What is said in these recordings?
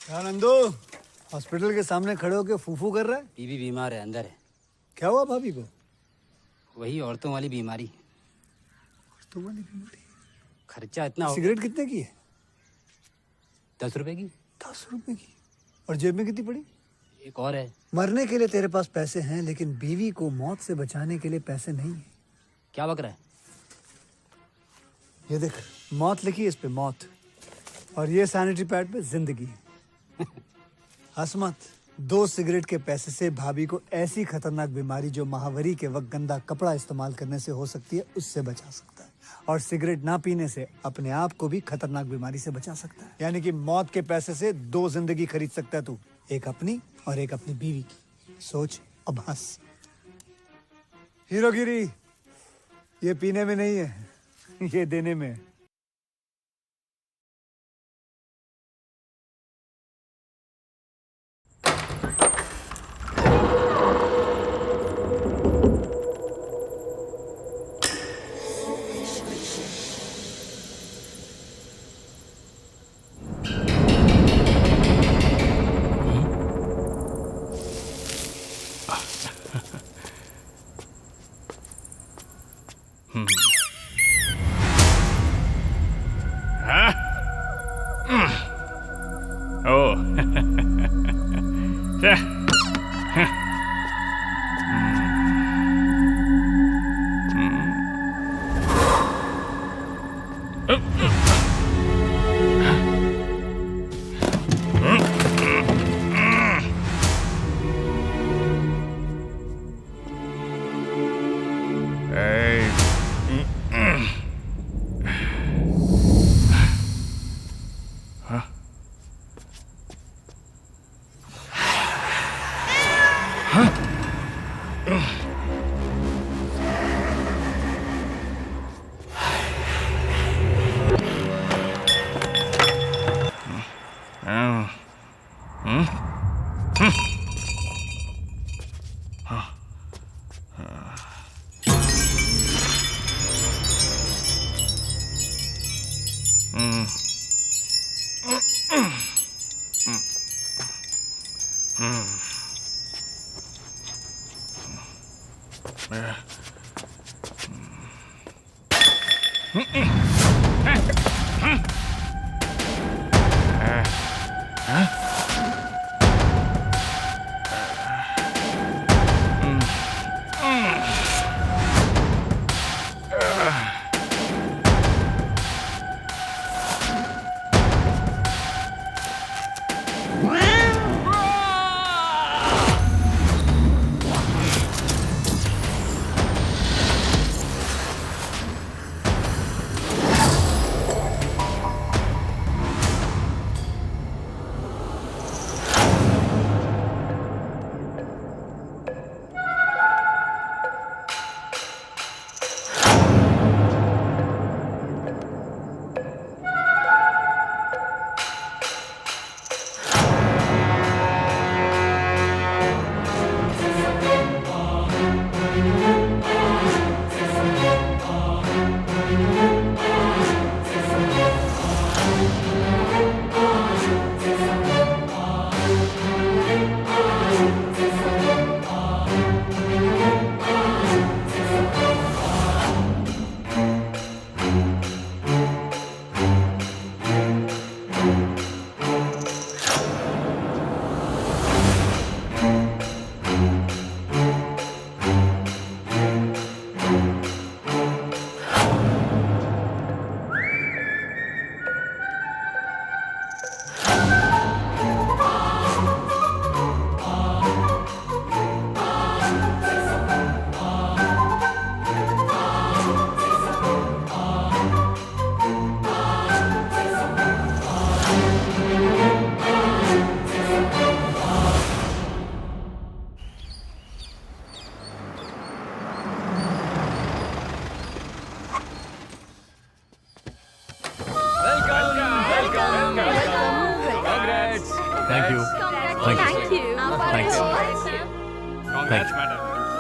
क्या नंदू हॉस्पिटल के सामने खड़े होके फूफू कर रहा है? बीवी बीमार है, अंदर है। क्या हुआ भाभी को? वही औरतों वाली बीमारी। खर्चा इतना सिगरेट कितने की है? 10 रुपए की। 10 रुपए की। और जेब में कितनी पड़ी? एक और है। मरने के लिए तेरे पास पैसे हैं, लेकिन बीवी को मौत से बचाने के लिए पैसे नहीं है। क्या बक रहा है? ये देख, मौत लिखी है इस पे, मौत। और ये सैनिटरी पैड पे जिंदगी। हंस मत। 2 सिगरेट के पैसे से भाभी को ऐसी खतरनाक बीमारी जो महावरी के वक्त गंदा कपड़ा इस्तेमाल करने से हो सकती है, उससे बचा सकता है। और सिगरेट ना पीने से अपने आप को भी खतरनाक बीमारी से बचा सकता है। यानी कि मौत के पैसे से 2 जिंदगी खरीद सकता है तू, एक अपनी और एक अपनी बीवी की। सोच अब हंस। हीरोगिरी ये पीने में नहीं है, ये देने में है।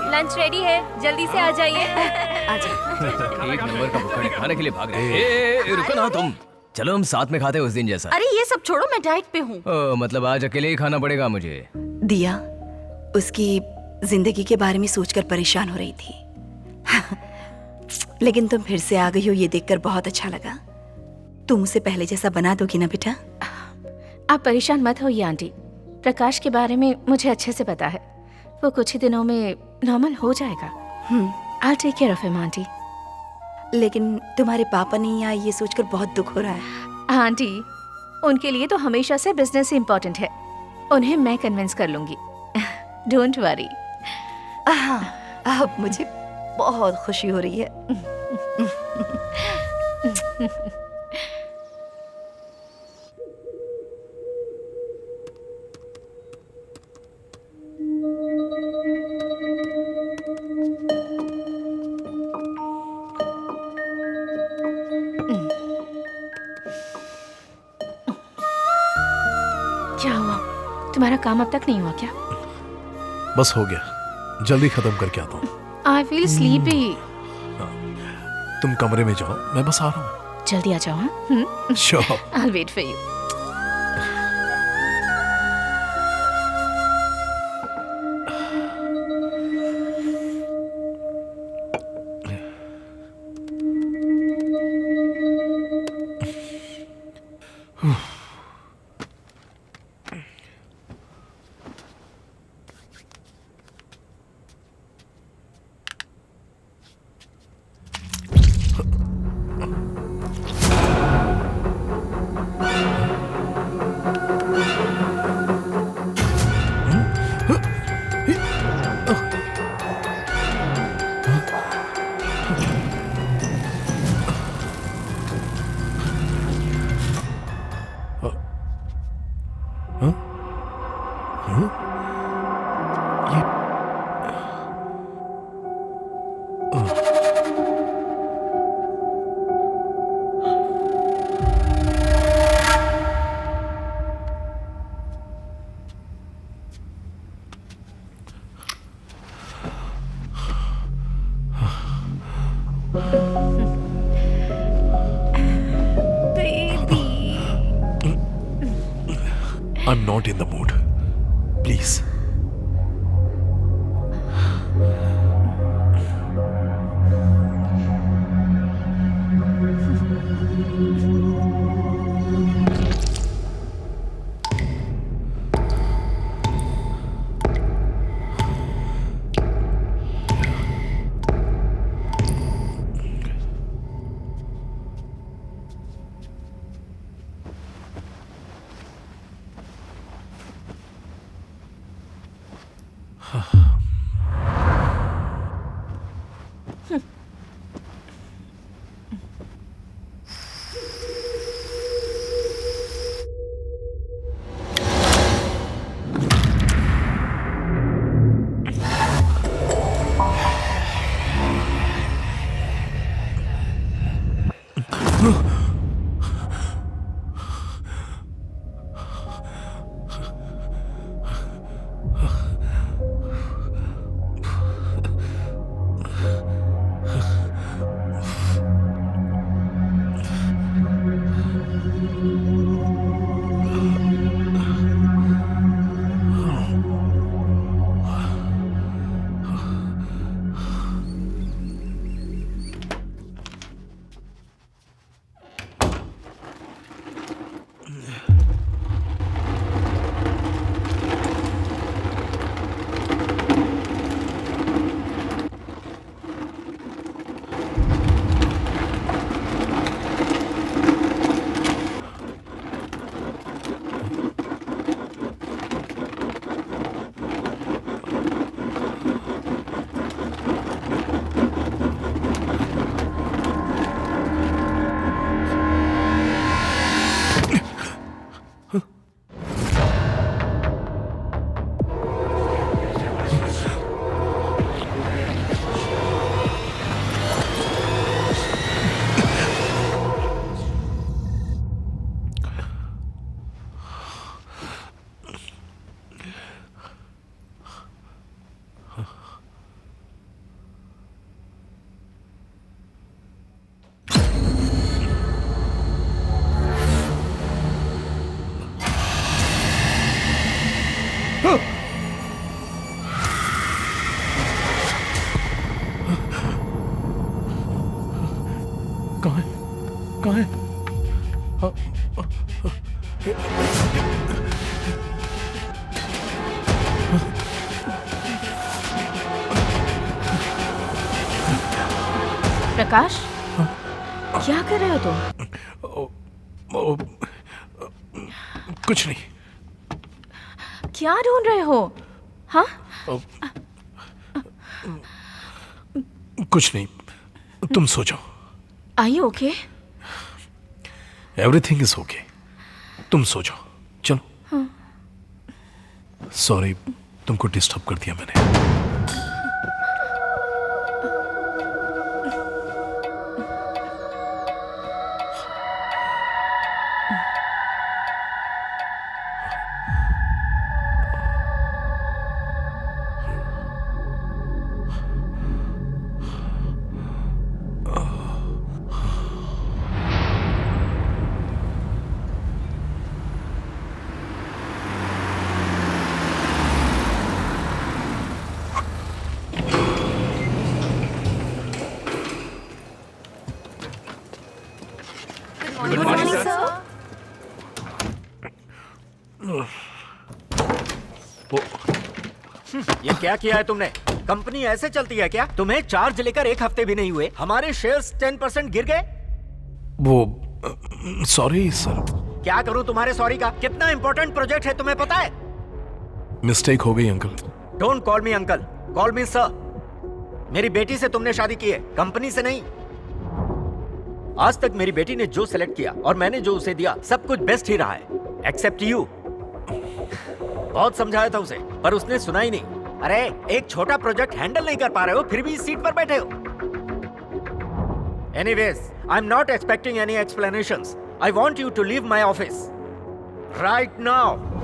लंच रेडी है, जल्दी से आ जाइए। एक नंबर का भुक्कड़ खाने के लिए भाग रहे हैं। रुको ना तुम। चलो हम साथ में खाते हैं उस दिन जैसा। अरे ये सब छोड़ो, मैं डाइट पे हूँ। मतलब आज अकेले ही खाना पड़ेगा मुझे। दिया उसकी जिंदगी के बारे में सोचकर परेशान हो रही थी। लेकिन तुम फिर से आ गई हो, ये देखकर बहुत अच्छा लगा। तुम उसे पहले जैसा बना दोगी ना बेटा? आप परेशान मत होइए आंटी, प्रकाश के बारे में मुझे अच्छे से पता है। वो कुछ ही दिनों में नॉर्मल हो जाएगा। I'll take care of him, aunty. लेकिन तुम्हारे पापा नहीं आए, ये सोचकर बहुत दुख हो रहा है। आंटी, उनके लिए तो हमेशा से बिजनेस ही इम्पोर्टेंट है। उन्हें मैं कन्विंस कर लूंगी। Don't worry. अब मुझे बहुत खुशी हो रही है। क्या हुआ? तुम्हारा काम अब तक नहीं हुआ क्या? बस हो गया, जल्दी खत्म करके आता हूँ। I feel sleepy. तुम कमरे में जाओ, मैं बस आ रहा हूँ। जल्दी आ जाओ। हाँ, sure. I'll wait for you. I'm not in the mood. Please. प्रकाश, क्या कर रहे हो तुम? कुछ नहीं। क्या ढूंढ रहे हो? हाँ? कुछ नहीं, तुम सो जाओ। Are you okay? Everything is okay, तुम सो जाओ। चलो। सॉरी, तुमको डिस्टर्ब कर दिया मैंने। ये क्या किया है तुमने? कंपनी ऐसे चलती है क्या? तुम्हें चार्ज लेकर एक हफ्ते भी नहीं हुए, हमारे शेयर्स 10% गिर गए। वो सॉरी सर। क्या करूं तुम्हारे सॉरी का? कितना इंपॉर्टेंट प्रोजेक्ट है तुम्हें पता है? मिस्टेक हो गई uncle. Don't call me uncle, call me sir. मेरी बेटी से तुमने शादी की है, कंपनी से नहीं। आज तक मेरी बेटी ने जो सिलेक्ट किया और मैंने जो उसे दिया, सब कुछ बेस्ट ही रहा है, एक्सेप्ट यू। बहुत समझाया था उसे, पर उसने सुना ही नहीं। अरे एक छोटा प्रोजेक्ट हैंडल नहीं कर पा रहे हो, फिर भी इस सीट पर बैठे हो। Anyways, I am not expecting any explanations. I want you to leave my office right now.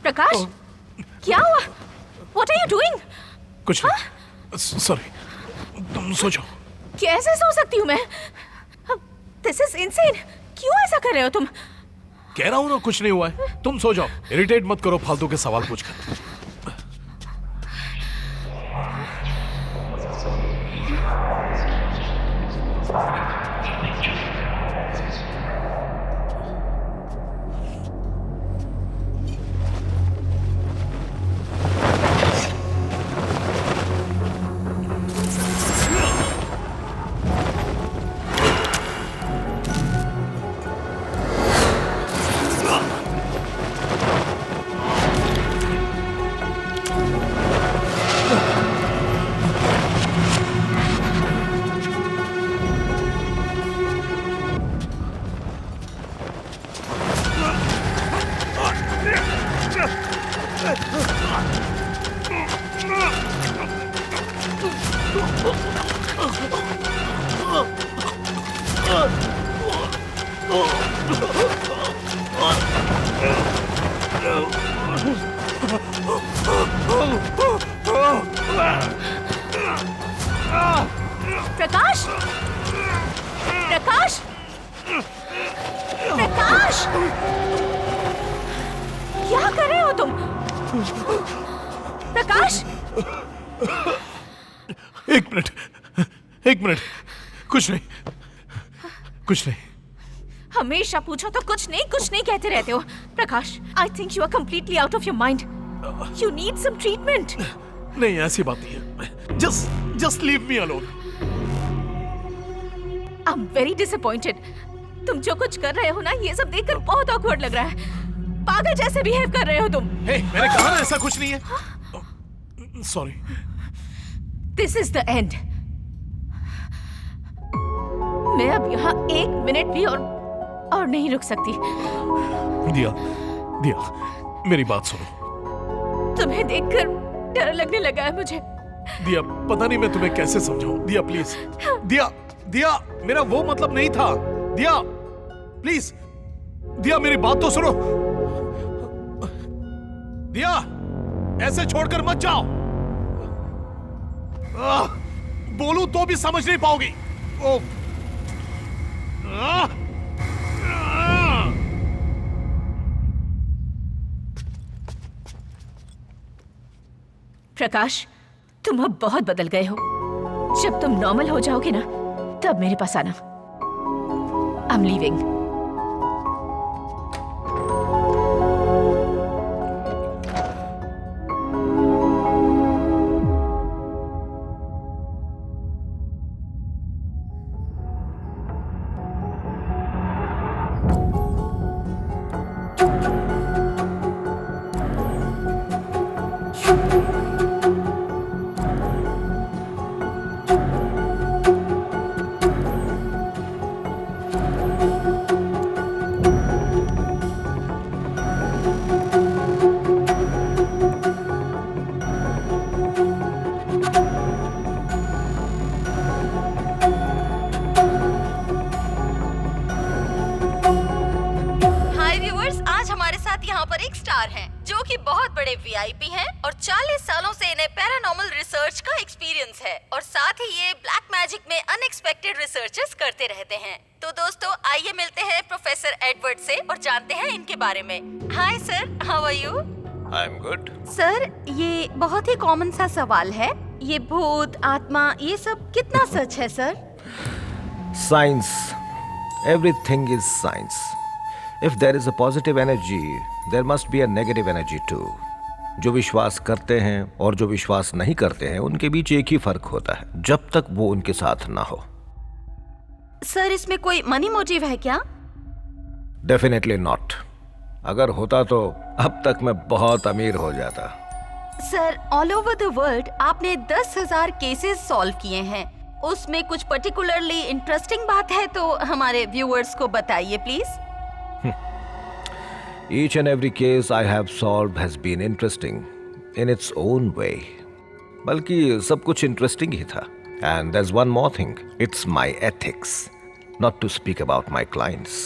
Prakash, क्या हुआ? What are you doing? कुछ नहीं, सॉरी, तुम सो जाओ। कैसे सो सकती हूँ मैं? This is insane. क्यों ऐसा कर रहे हो तुम? कह रहा हूं ना कुछ नहीं हुआ है, तुम सो जाओ। इरिटेट मत करो फालतू के सवाल पूछकर। प्रकाश, प्रकाश, प्रकाश, क्या कर रहे हो तुम? प्रकाश, एक मिनट, एक मिनट, कुछ नहीं, कुछ नहीं। हमेशा पूछो तो कुछ नहीं कहते रहते हो। Prakash, I think you are completely out of your mind. You need some treatment. नहीं, ऐसी बात नहीं है। Just leave me alone. I am very disappointed. तुम जो कुछ कर रहे हो ना, ये सब देखकर बहुत ऑकवर्ड लग रहा है। पागल जैसे बिहेव कर रहे हो तुम। हे, मैंने कहा ना ऐसा कुछ नहीं है। Sorry. This is the end. मैं अब यहाँ 1 मिनट भी और नहीं रुक सकती। दिया, मेरी बात सुनो। तुम्हें देखकर डर लगने लगा है मुझे। दिया, पता नहीं मैं तुम्हें कैसे समझाऊं। दिया प्लीज। दिया, मेरा वो मतलब नहीं था। दिया प्लीज। दिया, मेरी बात तो सुनो। दिया, ऐसे छोड़कर मत जाओ। बोलूं तो भी समझ नहीं पाओगी। प्रकाश, तुम अब बहुत बदल गए हो। जब तुम नॉर्मल हो जाओगे ना, तब मेरे पास आना। I am leaving. जो कि बहुत बड़े वीआईपी हैं और 40 सालों से इन्हें पैरानॉर्मल रिसर्च का एक्सपीरियंस है और साथ ही ये ब्लैक मैजिक में अनएक्सपेक्टेड रिसर्चेस करते रहते हैं। तो दोस्तों, आइए मिलते हैं प्रोफेसर एडवर्ड से और जानते हैं इनके बारे में। Hi sir, how are you? I am good. Sir, ये बहुत ही कॉमन सा सवाल है, ये भूत, आत्मा, ये सब कितना सच है sir? Science, everything is science. If there is a positive energy, there must be a negative energy too. जो विश्वास करते हैं और जो विश्वास नहीं करते हैं, उनके बीच एक ही फर्क होता है, जब तक वो उनके साथ ना हो। सर, इसमें कोई मनी मोटिव है क्या? Definitely not. अगर होता तो अब तक मैं बहुत अमीर हो जाता। Sir, all over the world आपने 10,000 केसेस सॉल्व किए हैं, उसमें कुछ पर्टिकुलरली इंटरेस्टिंग बात है तो हमारे व्यूअर्स को बताइए please. Each and every case I have solved has been interesting in its own way. बल्कि सब कुछ इंटरेस्टिंग ही था। And there's one more thing. It's my ethics, not to speak about my clients.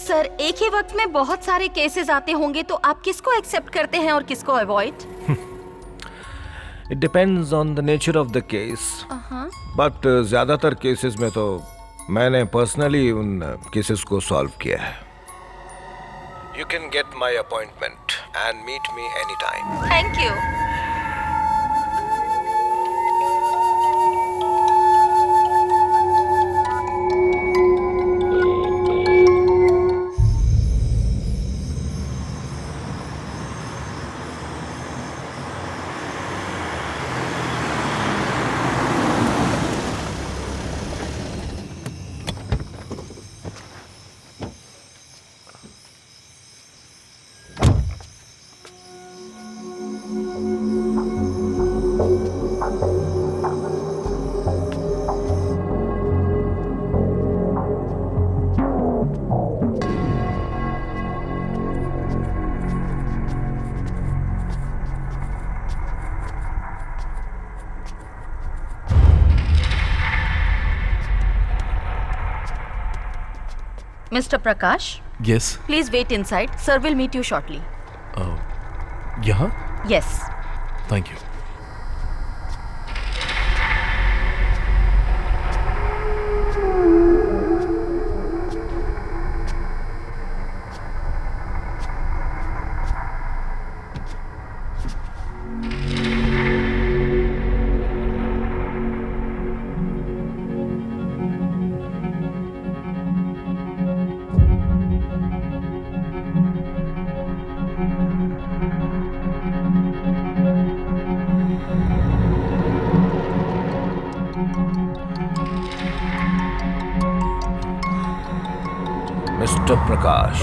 Sir, एक ही वक्त में बहुत सारे cases आते होंगे तो आप किसको एक्सेप्ट करते हैं और किसको avoid? It depends on the nature of the case. But ज्यादातर केसेस में तो मैंने पर्सनली उन केसेस को सॉल्व किया है। You can get my appointment and meet me anytime. Thank you. Mr. Prakash, Yes. please wait inside. Sir will meet you shortly. यहाँ? Yes. Thank you. Mister प्रकाश,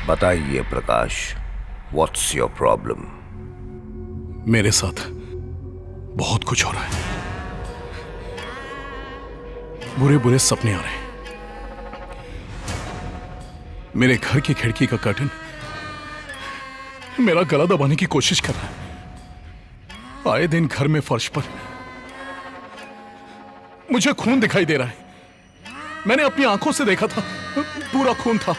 बताइए प्रकाश, व्हाट्स योर प्रॉब्लम? मेरे साथ बहुत कुछ हो रहा है। बुरे बुरे सपने आ रहे हैं। मेरे घर की खिड़की का कर्टन मेरा गला दबाने की कोशिश कर रहा है। आए दिन घर में फर्श पर मुझे खून दिखाई दे रहा है। मैंने अपनी आंखों से देखा था, पूरा खून था,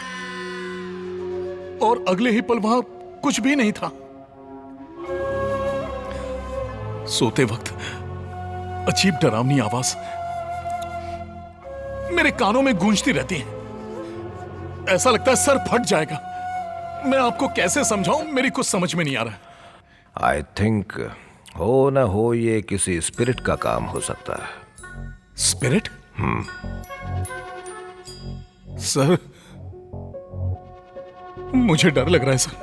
और अगले ही पल वहां कुछ भी नहीं था। सोते वक्त अजीब डरावनी आवाज मेरे कानों में गूंजती रहती है। ऐसा लगता है सर फट जाएगा। मैं आपको कैसे समझाऊं, मेरी कुछ समझ में नहीं आ रहा। आई थिंक हो ना हो ये किसी स्पिरिट का काम हो सकता है। स्पिरिट? सर, मुझे डर लग रहा है सर।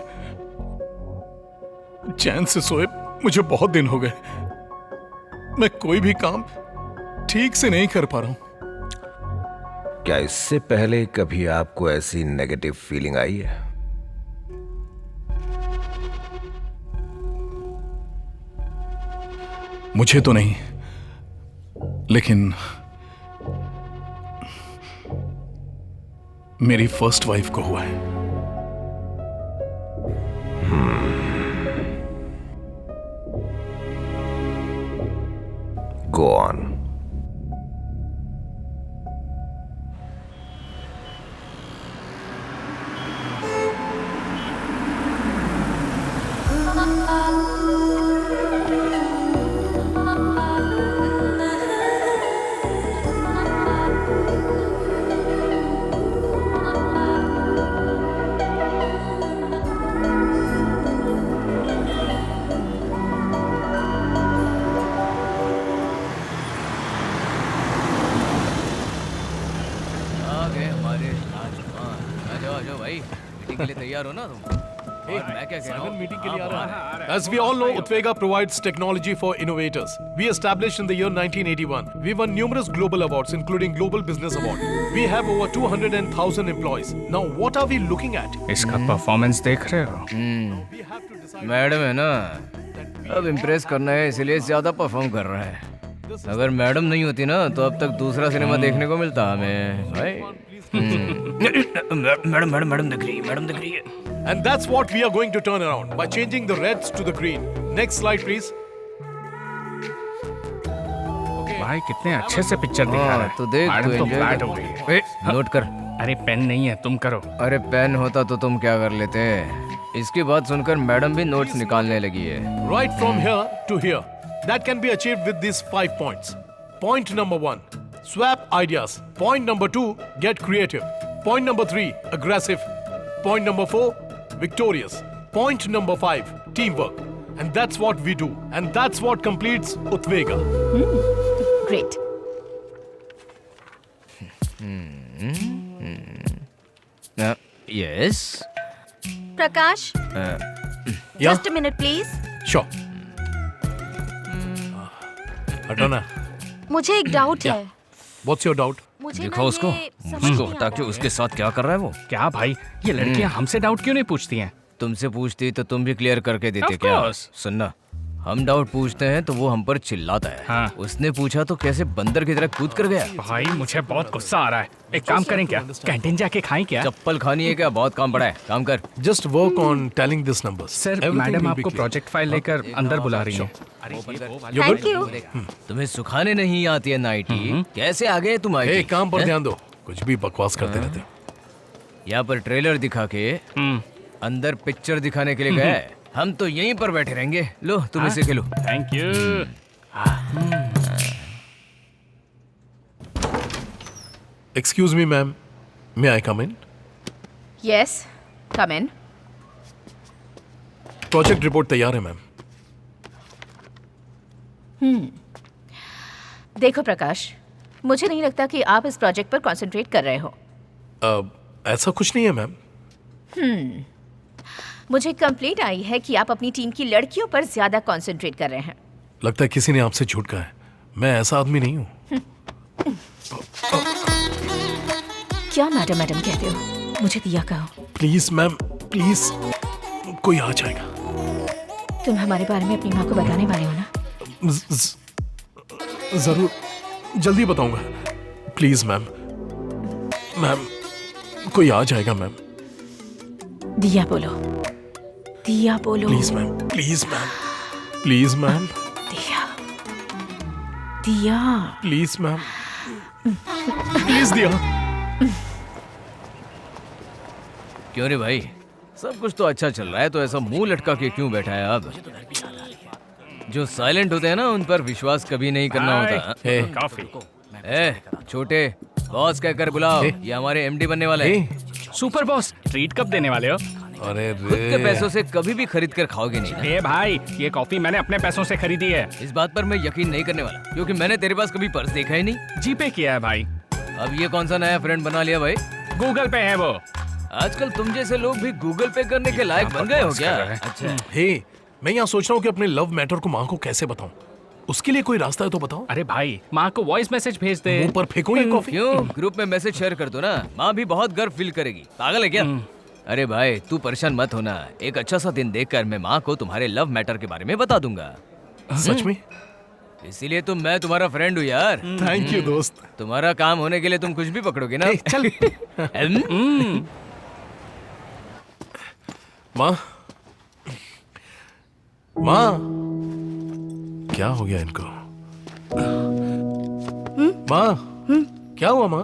चैन से सोए मुझे बहुत दिन हो गए। मैं कोई भी काम ठीक से नहीं कर पा रहा हूं। क्या इससे पहले कभी आपको ऐसी नेगेटिव फीलिंग आई है? मुझे तो नहीं, लेकिन मेरी फर्स्ट वाइफ को हुआ है। Go on. तैयार हो ना तुम? मैं क्या कह रहा हूँ? मीटिंग के लिए आ रहा है। As we all know, Utwega provides technology for innovators. We established in the year 1981. We won numerous global awards, including Global Business Award. We have over 200,000 employees. Now, what are we looking at? इसका performance देख रहे हो? Madam है ना, अब impress करना है, इसलिए ज्यादा परफॉर्म कर रहा है। अगर मैडम नहीं होती ना तो अब तक दूसरा सिनेमा देखने को मिलता हमें भाई। मैडम दिख रही है। And that's what we are going to turn around by changing the reds to the green. Next slide, please. भाई कितने अच्छे से पिक्चर दिखा रहा है। तो देख, मैडम तो तो enjoy फ्लैट कर। हो गई है। नोट कर। अरे पेन नहीं है, तुम करो। अरे पेन होता तो तुम क्या कर लेते? इसकी बात सुनकर मैडम भी नोट्स निकालने लगी है। Right from here to here. That can be achieved with these 5 points. Point number 1, swap ideas. Point number 2, get creative. Point number 3, aggressive. Point number 4, victorious. Point number 5, teamwork. And that's what we do. And that's what completes Utwega. Great. Yes. Prakash, Yeah? just a minute please. Sure. हटो ना। मुझे एक doubt है। What's your doubt? मुझे देखो ना उसको, ये समझ उसको नहीं हटा आता के है। उसके साथ क्या कर रहा है वो? क्या भाई, ये लड़कियां हमसे डाउट क्यों नहीं पूछती हैं? तुमसे पूछती तो तुम भी क्लियर करके देते Of क्या? course. सुनना, हम डाउट पूछते हैं तो वो हम पर चिल्लाता है। हाँ। उसने पूछा तो कैसे बंदर की तरह कूद कर गया। भाई मुझे बहुत गुस्सा आ रहा है। एक काम करें क्या, कैंटीन जाके खाएं क्या? चप्पल खानी है क्या? बहुत काम पड़ा है, काम कर। Just work on telling these numbers. Sir, Everything madam will be आपको clear. प्रोजेक्ट फाइल लेकर अंदर बुला रही हैं। Thank you. तुम्हें सुखाने नहीं आती है नाइटी, कैसे आ गए तुम? Hey, काम पर ध्यान दो। कुछ भी बकवास करते रहते हो। यहाँ पर ट्रेलर दिखा के अंदर पिक्चर दिखाने के लिए गए। हम तो यहीं पर बैठे रहेंगे। लो तुम इसे खेलो। Thank you. Excuse me, ma'am. May I come in? Yes, come in. Project report तैयार है मैम। देखो प्रकाश, मुझे नहीं लगता कि आप इस प्रोजेक्ट पर कंसंट्रेट कर रहे हो। ऐसा कुछ नहीं है मैम। मुझे कंप्लेंट आई है कि आप अपनी टीम की लड़कियों पर ज्यादा कंसंट्रेट कर रहे हैं। लगता है किसी ने आपसे झूठ कहा है। मैं ऐसा आदमी नहीं हूँ। क्या मैडम मैडम कहते हो? मुझे दिया कहो। Please ma'am, please. कोई आ जाएगा। तुम हमारे बारे में अपनी माँ को बताने वाले हो ना? जरूर, जल्दी बताऊंगा। प्लीज मैम, मैम कोई आ जाएगा मैम। दिया बोलो, दिया बोलो। Please ma'am, please ma'am, please ma'am. दिया, दिया। प्लीज मैम, प्लीज दिया। क्यों रे भाई, सब कुछ तो अच्छा चल रहा है, तो ऐसा मुंह लटका के क्यों बैठा है? अब जो साइलेंट होते हैं ना, उन पर विश्वास कभी नहीं करना होता। ए, छोटे बॉस कहकर बुलाओ, ये हमारे एमडी बनने वाले हैं। सुपर बॉस, ट्रीट कब देने वाले हो? अरे खुद के पैसों से कभी भी खरीद कर खाओगे नहीं ना? ए भाई, ये कॉफी मैंने अपने पैसों से खरीदी है। इस बात पर मैं यकीन नहीं करने वाला, क्योंकि मैंने तेरे पास कभी पर्स देखा ही नहीं। जीपे किया है भाई। अब ये कौन सा नया फ्रेंड बना लिया भाई? गूगल पे है वो। आजकल तुम जैसे लोग भी गूगल पे करने के लायक बन गए हो क्या? अच्छा। हे, मैं यहाँ सोच रहा हूँ कि अपने लव मैटर को माँ को कैसे बताऊँ। उसके लिए कोई रास्ता है तो बताओ। अरे भाई, माँ को वॉइस मैसेज भेज दे। मुंह पर फेंकूं ये कॉफी? क्यों, ग्रुप में मैसेज शेयर कर दो ना, माँ भी बहुत गर्व फील करेगी। पागल है क्या? अरे भाई तू परेशान मत होना, एक अच्छा सा दिन देखकर मैं माँ को तुम्हारे लव मैटर के बारे में बता दूंगा। सच में? इसीलिए तो मैं तुम्हारा फ्रेंड हूँ यार। थैंक यू दोस्त। तुम्हारा काम होने के लिए तुम कुछ भी पकड़ोगे ना। चल। माँ, माँ, क्या हो गया इनको? माँ, क्या हुआ माँ?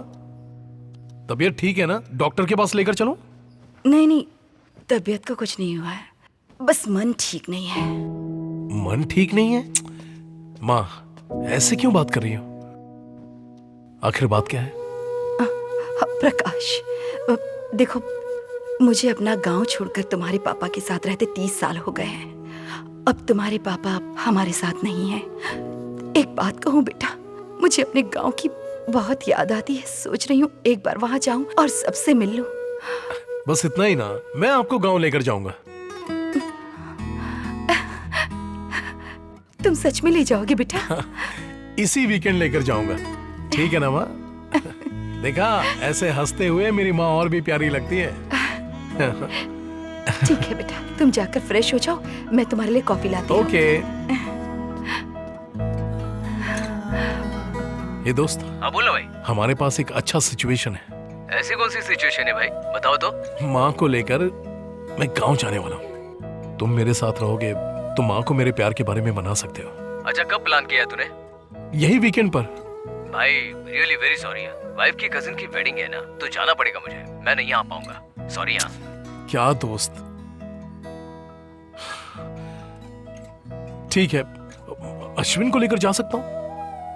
तबीयत ठीक है ना? डॉक्टर के पास लेकर चलो। नहीं नहीं, तबीयत को कुछ नहीं हुआ है, बस मन ठीक नहीं है। मन ठीक नहीं है? माँ, ऐसे क्यों बात कर रही हो? आखिर बात क्या है? प्रकाश, देखो, मुझे अपना गांव छोड़कर तुम्हारे पापा के साथ रहते 30 साल हो गए हैं। अब तुम्हारे पापा हमारे साथ नहीं हैं। एक बात कहूँ बेटा, मुझे अपने गांव की बहुत याद आती है। सोच रही हूँ एक बार वहां जाऊं और सबसे मिल लूं। बस इतना ही ना, मैं आपको गांव लेकर जाऊंगा। तुम सच में ले जाओगे बेटा? इसी वीकेंड लेकर जाऊंगा, ठीक है ना माँ? देखा, ऐसे हंसते हुए मेरी माँ और भी प्यारी लगती है। ठीक है बेटा, तुम जाकर फ्रेश हो जाओ, मैं तुम्हारे लिए कॉफी लाती हूँ। ओके। ये दोस्त। हाँ बोलो भाई। हमारे पास एक अच्छा सिचुएशन है। ऐसी कौन सी सिचुएशन है भाई, बताओ तो। माँ को लेकर मैं गांव जाने वाला हूँ। तुम मेरे साथ रहोगे तो माँ को मेरे प्यार के बारे में मना सकते हो। अच्छा, कब प्लान किया तूने? यही वीकेंड पर। भाई रियली वेरी सॉरी, वाइफ की कजिन की वेडिंग है ना, तो जाना पड़ेगा मुझे, मैं नहीं आ पाऊंगा। सॉरी यार। क्या दोस्त? ठीक है, अश्विन को लेकर जा सकता हूँ।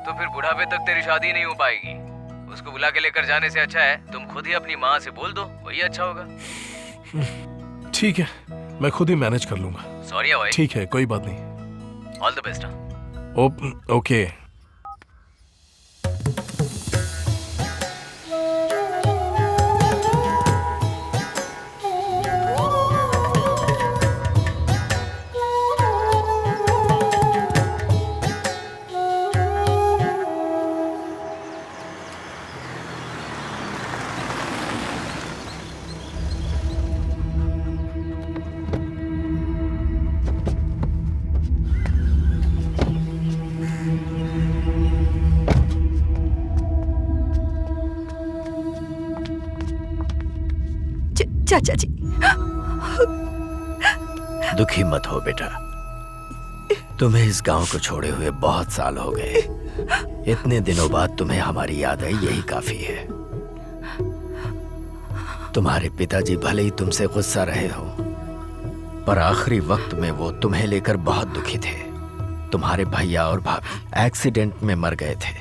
तो फिर बुढ़ापे तक तेरी शादी नहीं हो पाएगी। उसको बुला के लेकर जाने से अच्छा है तुम खुद ही अपनी माँ से बोल दो, वही अच्छा होगा। ठीक है, मैं खुद ही मैनेज कर लूंगा। सॉरी भाई। ठीक है, कोई बात नहीं। All the best. ओके। चाचा जी, दुखी मत हो बेटा, तुम्हें इस गांव को छोड़े हुए बहुत साल हो गए। इतने दिनों बाद तुम्हें हमारी याद आई, यही काफी है। तुम्हारे पिताजी भले ही तुमसे गुस्सा रहे हो, पर आखिरी वक्त में वो तुम्हें लेकर बहुत दुखी थे। तुम्हारे भैया और भाभी एक्सीडेंट में मर गए थे।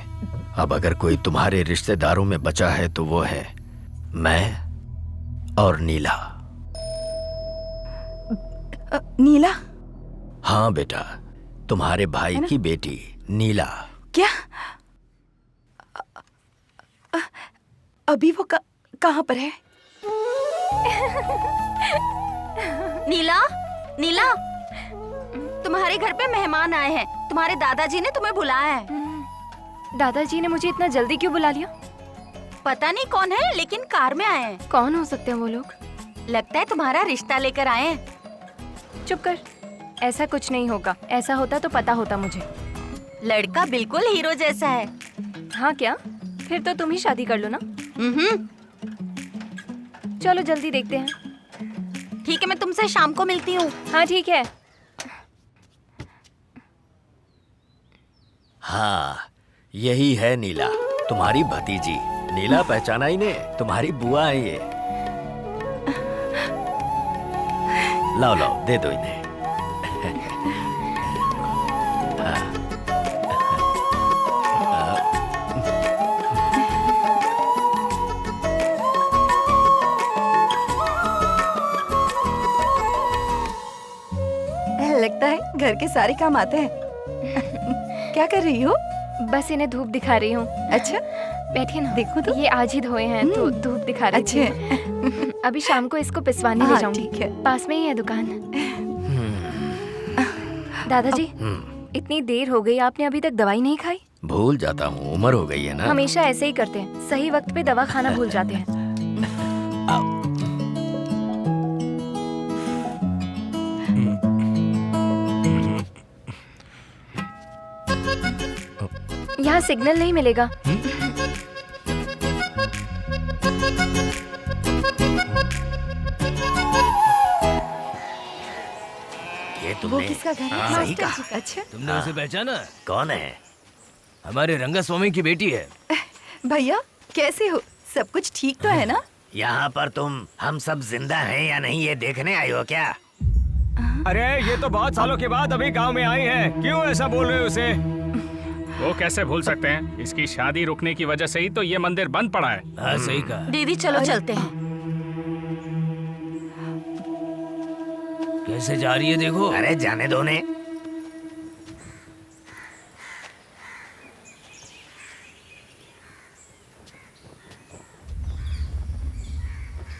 अब अगर कोई तुम्हारे रिश्तेदारों में बचा है तो वो है मैं और नीला। नीला? हाँ बेटा, तुम्हारे भाई की बेटी नीला। क्या? अभी वो कहाँ पर है? नीला, नीला, तुम्हारे घर पे मेहमान आए हैं। तुम्हारे दादाजी ने तुम्हें बुलाया है। दादाजी ने मुझे इतना जल्दी क्यों बुला लिया? पता नहीं कौन है, लेकिन कार में आए हैं। कौन हो सकते हैं वो लोग? लगता है तुम्हारा रिश्ता लेकर आए हैं। चुप कर, ऐसा कुछ नहीं होगा। ऐसा होता तो पता होता मुझे। लड़का बिल्कुल हीरो जैसा है। हाँ क्या? फिर तो तुम ही शादी कर लो ना। चलो जल्दी देखते हैं। ठीक है, मैं तुमसे शाम को मिलती हूँ। हाँ ठीक है। हाँ, यही है नीला, तुम्हारी भतीजी। नीला पहचाना ही ने, तुम्हारी बुआ है ये। लाओ लाओ, दे दो इन्हें। लगता है घर के सारे काम आते हैं। क्या कर रही हो? बस इन्हें धूप दिखा रही हूँ। अच्छा, बैठिए ना। देखो तो। ये आज ही धोए हैं तो धूप दिखा रही अच्छे। हूँ। अभी शाम को इसको पिसवाने ले हाँ, जाऊंगी। ठीक है। पास में ही है दुकान। दादाजी, इतनी देर हो गई, आपने अभी तक दवाई नहीं खाई? भूल जाता हूँ, उम्र हो गई है ना। हमेशा ऐसे ही करते हैं, सही वक्त पे दवा खाना भूल जाते हैं। यहाँ सिग्नल नहीं मिलेगा। ये वो तुमने किसका घर है? सही मास्टर कहा। जी का। अच्छा तुमने उसे पहचाना? कौन है? हमारे रंगास्वामी की बेटी है। भैया, कैसे हो? सब कुछ ठीक तो है ना? यहाँ पर तुम हम सब जिंदा हैं या नहीं ये देखने आई हो क्या? अरे ये तो बहुत सालों के बाद अभी गांव में आई है, क्यों ऐसा बोल रहे हो उसे? वो कैसे भूल सकते हैं? इसकी शादी रुकने की वजह से ही तो ये मंदिर बंद पड़ा है। हाँ सही कहा। दीदी चलो चलते हैं। कैसे जा रही है देखो। अरे जाने दो ने।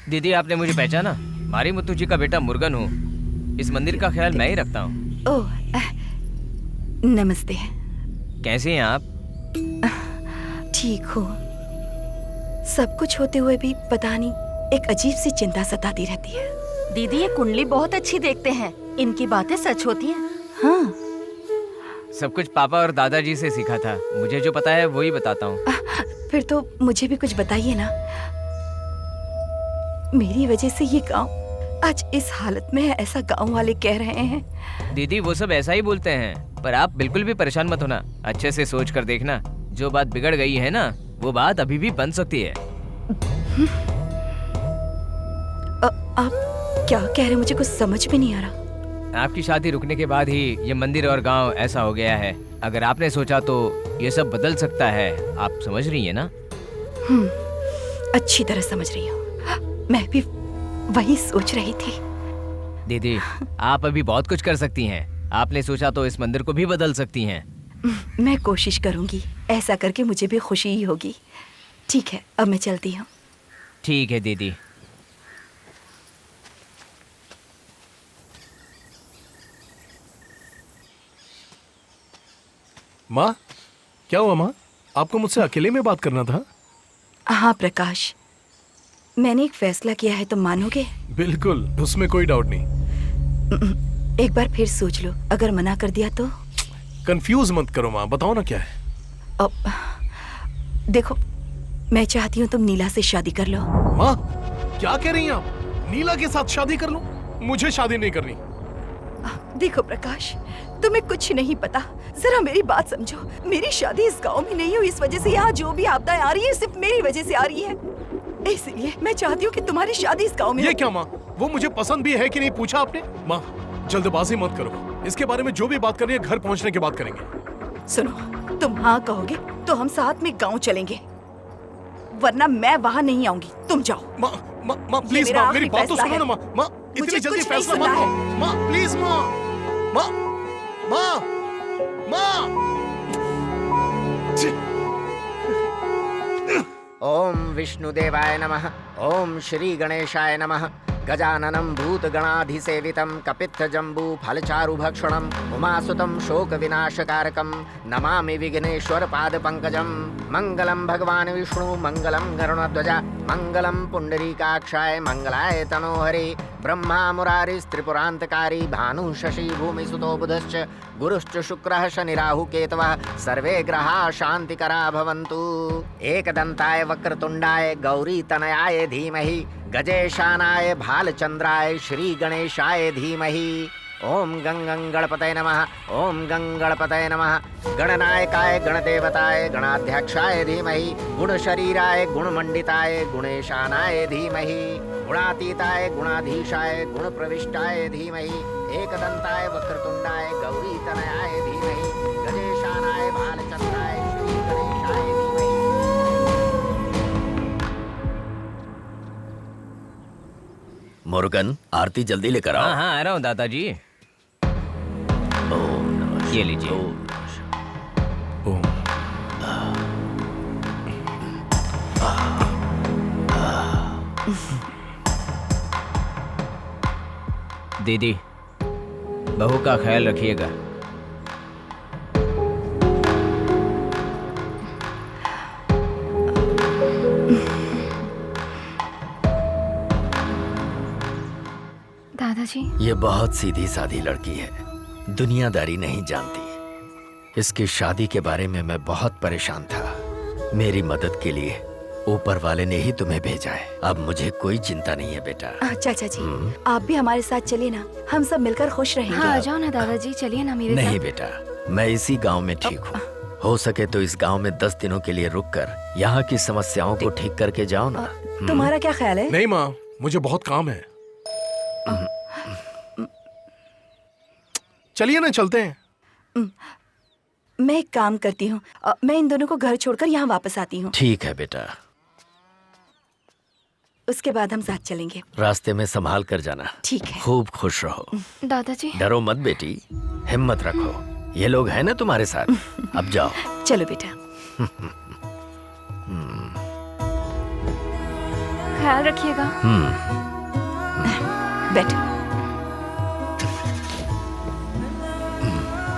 दीदी आपने मुझे पहचाना? मारी मुत्तू जी का बेटा मुर्गन हूँ। इस मंदिर का ख्याल मैं ही रखता हूँ। ओह, नमस्ते। कैसे हैं आप? ठीक हो? सब कुछ होते हुए भी पता नहीं, एक अजीब सी चिंता सताती रहती है। दीदी ये कुंडली बहुत अच्छी देखते हैं, इनकी बातें सच होती हैं। हाँ, सब कुछ पापा और दादाजी से सीखा था। मुझे जो पता है वही बताता हूँ। फिर तो मुझे भी कुछ बताइए ना। मेरी वजह से ये गांव आज इस हालत में है, ऐसा गांव वाले कह रहे हैं। दीदी वो सब ऐसा ही बोलते हैं, पर आप बिल्कुल भी परेशान मत होना। अच्छे से सोच कर देखना, जो बात बिगड़ गई है ना, वो बात अभी भी बन सकती है। आप क्या कह रहे? मुझे कुछ समझ में नहीं आ रहा। आपकी शादी रुकने के बाद ही ये मंदिर और गांव ऐसा हो गया है। अगर आपने सोचा तो ये सब बदल सकता है। आप समझ रही है ना? अच्छी तरह समझ रही हूँ। मैं भी वही सोच रही थी। दीदी आप अभी बहुत कुछ कर सकती हैं। आपने सोचा तो इस मंदिर को भी बदल सकती हैं। मैं कोशिश करूंगी। ऐसा करके मुझे भी खुशी ही होगी। ठीक है, अब मैं चलती हूँ। ठीक है दीदी। माँ, क्या हुआ माँ? आपको मुझसे अकेले में बात करना था? हाँ प्रकाश, मैंने एक फैसला किया है, तुम मानोगे? बिल्कुल, उसमें कोई डाउट नहीं। एक बार फिर सोच लो, अगर मना कर दिया तो? कंफ्यूज मत करो माँ, बताओ ना क्या है। अब देखो, मैं चाहती हूँ तुम नीला से शादी कर लो। माँ, क्या कह रही हैं आप? नीला के साथ शादी कर लूं? मुझे शादी नहीं करनी। देखो प्रकाश, तुम्हें कुछ नहीं पता। जरा मेरी बात समझो। मेरी शादी इस गांव में नहीं हुई, इस वजह से यहाँ जो भी आपदाएं आ रही है सिर्फ मेरी वजह से आ रही है। इसलिए मैं चाहती हूँ कि तुम्हारी शादी इस गांव में ये हो। क्या माँ? वो मुझे पसंद भी है कि नहीं पूछा आपने? माँ, जल्दबाजी मत करो। इसके बारे में जो भी बात करनी है घर पहुँचने के बाद करेंगे। सुनो, तुम हाँ कहोगे तो हम साथ में गाँव चलेंगे, वरना मैं वहाँ नहीं आऊंगी। तुम जाओ। माँ, माँ, माँ प्लीज माँ, मेरी बात तो सुनो ना माँ। माँ, इतनी जल्दी फैसला मत लो। माँ प्लीज माँ, माँ, माँ, माँ। ओम विष्णुदेवाय नमः। ओम श्री गणेशाय नमः। गजाननं भूतगणाधिसेवितं कपित्थजम्बू फलचारुभक्षणम् उमासुतं शोकविनाशकारकं नमामि विघ्नेश्वर पादपङ्कजं। मङ्गलं भगवान् विष्णु मङ्गलं गरुणध्वज मङ्गलं पुण्डरीकाक्षाय मङ्गलाय तनोहरे। ब्रह्मा मुरारिस्त्रिपुरान्तकारी भानुः शशि भूमिसुतो बुधश्च गुरुश्च शुक्रः शनिराहु केतवः सर्वे ग्रहाः शान्तिकरा भवन्तु। एकदन्ताय वक्रतुण्डाय गौरीतनयाय धीमहि गजेशानाय भालचन्द्राय श्री गणेशाय धीमहि। ओम गंगं गणपतये नमः। ओम गंगणपतये नमः। गणनायकाय गणदेवताय गणाध्यक्षाय धीमहि गुणशरीराय गुणमण्डिताय गुणेशानाय धीमहि गुणातीताय गुणाधीशाय गुणप्रविष्टाय धीमहि एकदन्ताय वक्रतुण्डाय गौरीतनयाय धीमहि गजेशानाय भालचन्द्राय श्री गणेशाय धीमहि। मुरुगन आरती जल्दी लेकर आओ। हाँ आ रहा हूँ दादाजी। ये लीजिए। दीदी बहू का ख्याल रखिएगा। दादाजी, ये बहुत सीधी सादी लड़की है, दुनियादारी नहीं जानती। इसकी शादी के बारे में मैं बहुत परेशान था। मेरी मदद के लिए ऊपर वाले ने ही तुम्हें भेजा है। अब मुझे कोई चिंता नहीं है बेटा। चाचा जी, आप भी हमारे साथ चलिए ना, हम सब मिलकर खुश रहेंगे। हाँ आ जाओ ना दादाजी, चलिए ना मेरे नहीं साथ। बेटा, मैं इसी गांव में ठीक हूँ। हो सके तो इस गांव में 10 दिनों के लिए रुककर यहाँ की समस्याओं को ठीक करके जाओ ना। तुम्हारा क्या ख्याल है? नहीं माँ, मुझे बहुत काम है। चलिए ना, चलते हैं। मैं एक काम करती हूँ, मैं इन दोनों को घर छोड़कर यहाँ वापस आती हूँ। ठीक है बेटा, उसके बाद हम साथ चलेंगे। रास्ते में संभाल कर जाना। ठीक है। खूब खुश रहो। दादाजी, डरो मत बेटी, हिम्मत रखो। ये लोग हैं ना तुम्हारे साथ। अब जाओ। चलो बेटा। ख्याल रखिएगा। बैठो।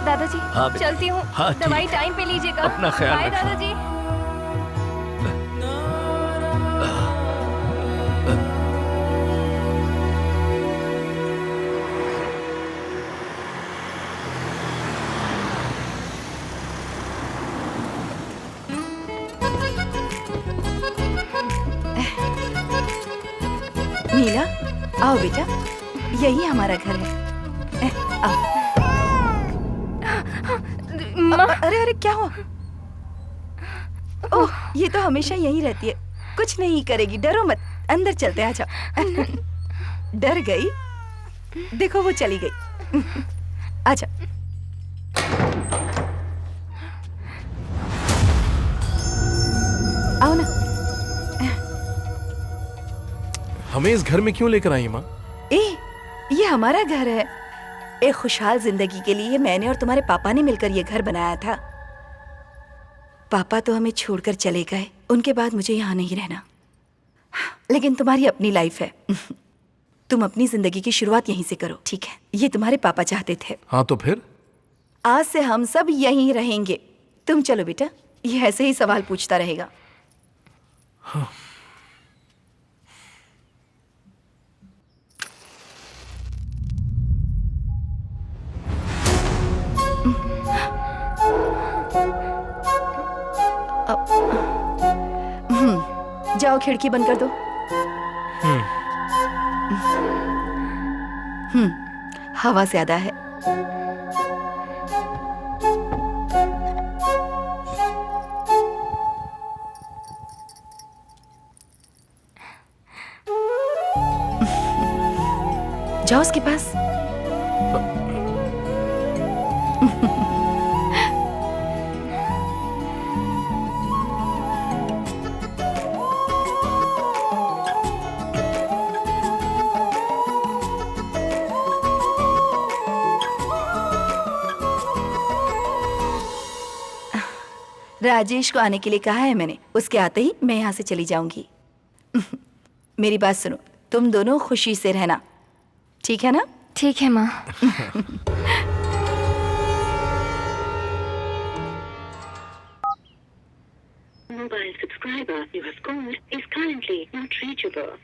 दादाजी, हाँ बेटा। चलती हूँ। हाँ, ठीक। दवाई टाइम पे लीजिएगा। अपना ख्याल बाय रखना। दादाजी। नीला, आओ बेटा, यही हमारा घर है। आओ। अरे अरे क्या हुआ? ओह, ये तो हमेशा यही रहती है, कुछ नहीं करेगी, डरो मत। अंदर चलते, आ जाओ। डर गई? देखो वो चली गई। आजा। आओ ना। हमें इस घर में क्यों लेकर आई माँ? ये हमारा घर है। एक खुशहाल जिंदगी के लिए मैंने और तुम्हारे पापा ने मिलकर ये घर बनाया था। पापा तो हमें छोड़कर चले गए, उनके बाद मुझे यहाँ नहीं रहना। लेकिन तुम्हारी अपनी लाइफ है। तुम अपनी जिंदगी की शुरुआत यहीं से करो, ठीक है? ये तुम्हारे पापा चाहते थे। हाँ तो फिर? आज से हम सब यहीं रहेंगे। तुम चलो बेटा, ये ऐसे ही सवाल पूछता रहेगा। हाँ। जाओ खिड़की बंद कर दो। हवा ज्यादा है। जाओ उसके पास। राजेश को आने के लिए कहा है मैंने, उसके आते ही मैं यहाँ से चली जाऊंगी। मेरी बात सुनो, तुम दोनों खुशी से रहना, ठीक है ना? ठीक है माँ। Mobile subscriber you have called is currently not reachable.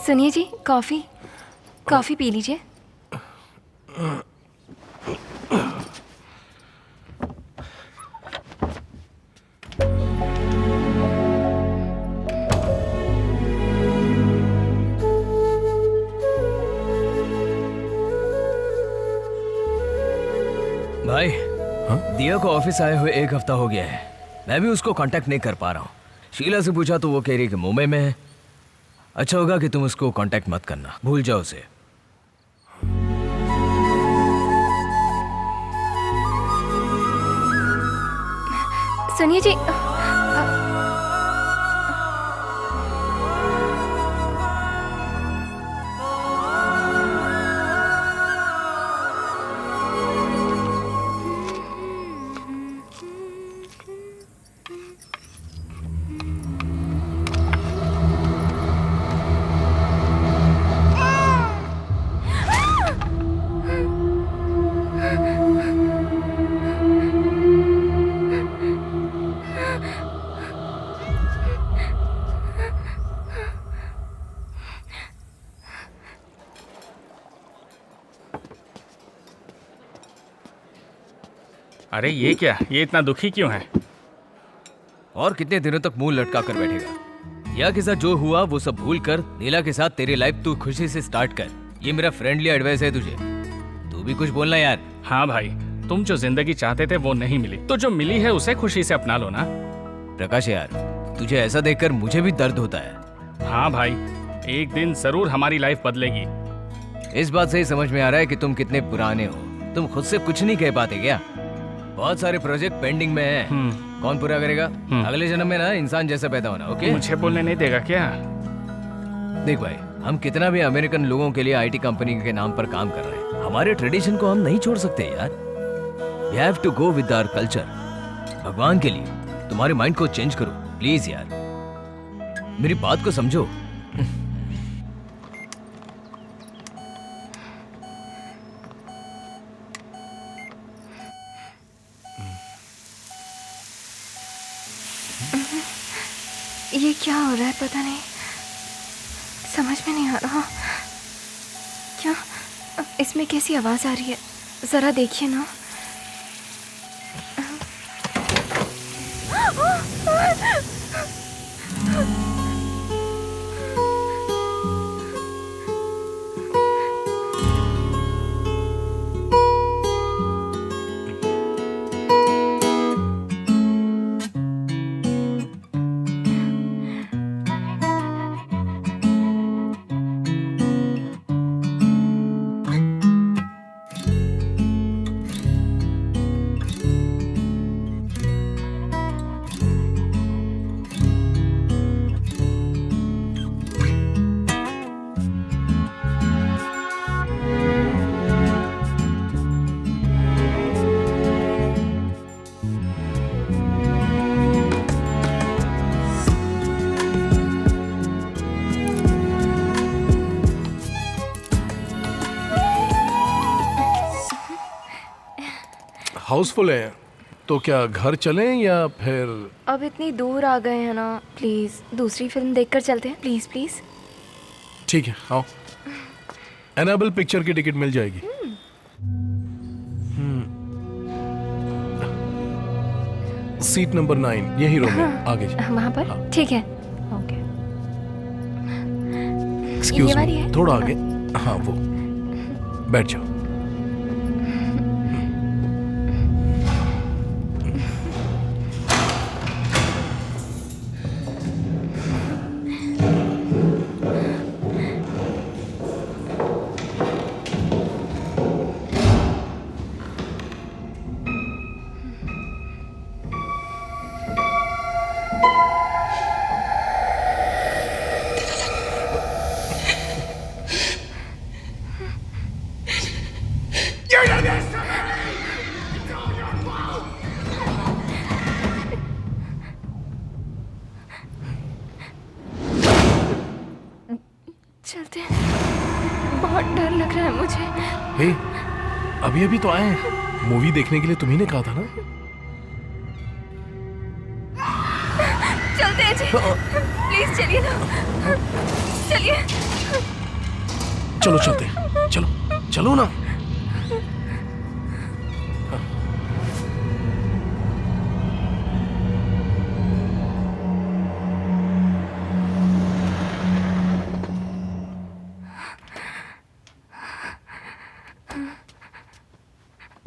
सुनिए जी, कॉफ़ी कॉफ़ी पी लीजिए। भाई दिया को ऑफिस आए हुए 1 हफ्ता हो गया है। मैं भी उसको कांटेक्ट नहीं कर पा रहा हूँ। शीला से पूछा तो वो कह रही है कि मुंबई में है। अच्छा होगा कि तुम उसको कांटेक्ट मत करना, भूल जाओ उसे। सुनिए जी, अरे ये क्या, ये इतना दुखी क्यों है? और कितने दिनों तक मुंह लटका कर बैठेगा? दिया के साथ जो हुआ वो सब भूल कर नीला के साथ तेरी लाइफ तू खुशी से स्टार्ट कर। ये मेरा फ्रेंडली एडवाइस है तुझे। तू भी कुछ बोलना यार। हाँ भाई, तुम जो जिंदगी चाहते थे वो नहीं मिली, तो जो मिली है उसे खुशी से अपना लो ना। प्रकाश यार, तुझे ऐसा देखकर मुझे भी दर्द होता है। हाँ भाई, एक दिन जरूर हमारी लाइफ बदलेगी। इस बात से ही समझ में आ रहा है कि तुम कितने पुराने हो। तुम खुद से कुछ नहीं कह पाते क्या? बहुत सारे प्रोजेक्ट पेंडिंग में हैं। कौन पूरा करेगा? अगले जन्म में ना इंसान जैसा पैदा होना। ओके, मुझे बोलने नहीं देगा क्या? देख भाई, हम कितना भी अमेरिकन लोगों के लिए आईटी कंपनी के नाम पर काम कर रहे हैं, हमारे ट्रेडिशन को हम नहीं छोड़ सकते यार। We have to go with our culture. भगवान के लिए तुम्हारे माइंड को चेंज करो प्लीज यार, मेरी बात को समझो। ये क्या हो रहा है पता नहीं, समझ में नहीं आ रहा। क्या इसमें कैसी आवाज़ आ रही है? ज़रा देखिए ना। हाउसफुल है तो क्या घर चलें या फिर? अब इतनी दूर आ गए हैं ना, प्लीज़ दूसरी फिल्म देखकर चलते हैं। Please please. ठीक है, आओ। एनाबेल पिक्चर की टिकट मिल जाएगी। सीट नंबर 9 यही रूम है, आगे जाओ। वहाँ पर? ठीक है, ओके। एक्सक्यूज ये वाली मी, है? थोड़ा आगे। हाँ वो, बैठ जाओ। है मुझे। हे, अभी अभी तो आए हैं। मूवी देखने के लिए तुम्ही ने कहा था ना। चलते हैं जी, प्लीज चलिए ना, चलिए। चलो चलते हैं, चलो चलो ना।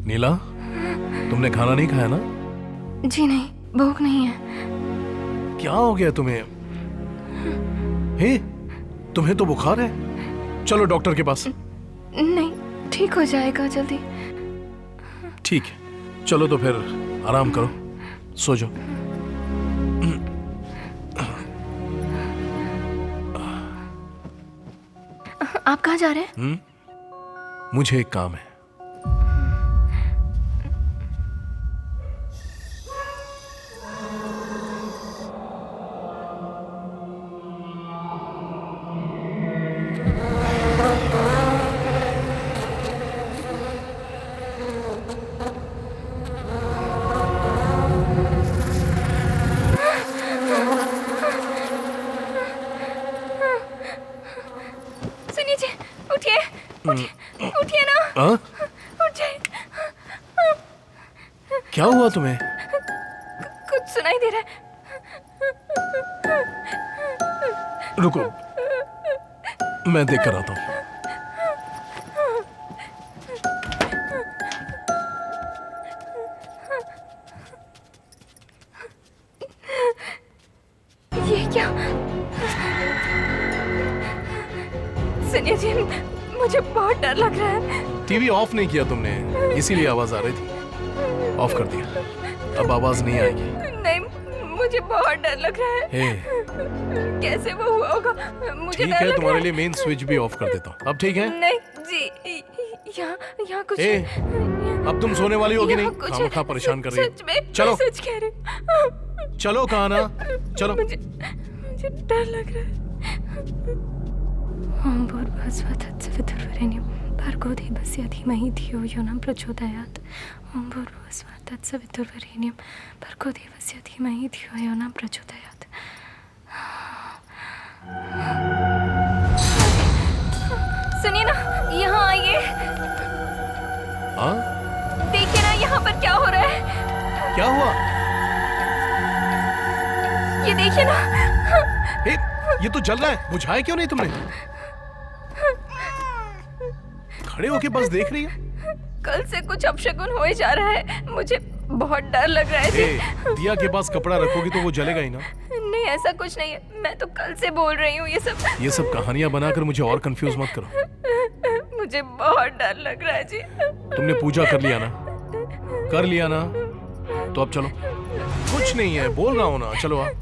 नीला, तुमने खाना नहीं खाया ना? जी नहीं, भूख नहीं है। क्या हो गया तुम्हें? हे, तुम्हें तो बुखार है। चलो डॉक्टर के पास। नहीं, ठीक हो जाएगा जल्दी। ठीक है, चलो तो फिर आराम करो, सो जाओ। आप कहाँ जा रहे हैं? मुझे एक काम है। सुनिए जी, उठिए, उठिए ना। हाँ? उठ जाइए। क्या हुआ तुम्हें? कुछ सुनाई दे रहा है। रुको, मैं देख कर आता हूँ। ये क्या? सुनिए जी, मुझे बहुत डर लग रहा है। टीवी ऑफ नहीं किया तुमने, इसीलिए आवाज आ रही थी। ऑफ कर दिया, अब आवाज नहीं आएगी। नहीं, मुझे बहुत डर लग रहा है। हे, कैसे वो हुआ होगा? मुझे ठीक डर है, लग तुम्हारे रहा लिए मेन स्विच भी ऑफ कर देता हूँ। अब ठीक है? नहीं जी, यहाँ कुछ ए, अब तुम सोने वाली होगी नहीं? यहाँ कुछ खामखा परेशान कर रही सच में, है। चलो मैं सच कह रही हूँ। चलो, कहा ना, चलो। मुझे डर लग रहा है। ओम भूर्भुवस्सुः तत्सवितुर्वरेण्यं भर्गो देवस्य धीमहि धियो यो न प्रचोदयात्। ओम भूर्भुवस्सुः तत्सवितुर्वरेण्यं भर्गो देवस्य धीमहि धियो यो न प्रचोदयात्। सुनिए ना, यहाँ आइए। हाँ? देखिए ना, यहाँ पर क्या हो रहा है। क्या हुआ? ये देखिए ना। ए, ये तो जल रहा है, बुझाया क्यों नहीं तुमने? खड़े होके बस देख रही है। कल से कुछ अपशगुन हो ही जा रहा है, मुझे बहुत डर लग रहा है जी। दिया के पास कपड़ा रखोगी तो वो जलेगा ही ना। नहीं, ऐसा कुछ नहीं है, मैं तो कल से बोल रही हूँ ये सब कहानियां बनाकर मुझे और कंफ्यूज मत करो। मुझे बहुत डर लग रहा है जी। तुमने पूजा कर लिया ना? कर लिया ना? तो अब चलो। कुछ नहीं है, बोल रहा हूँ ना, चलो आप।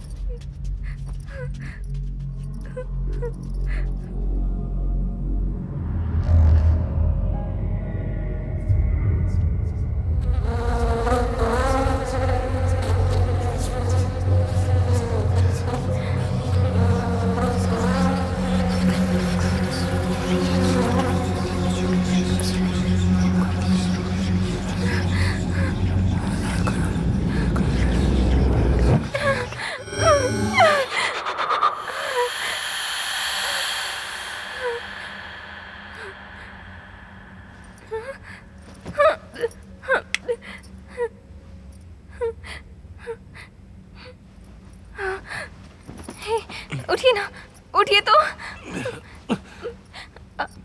उठिए ना, उठिए तो।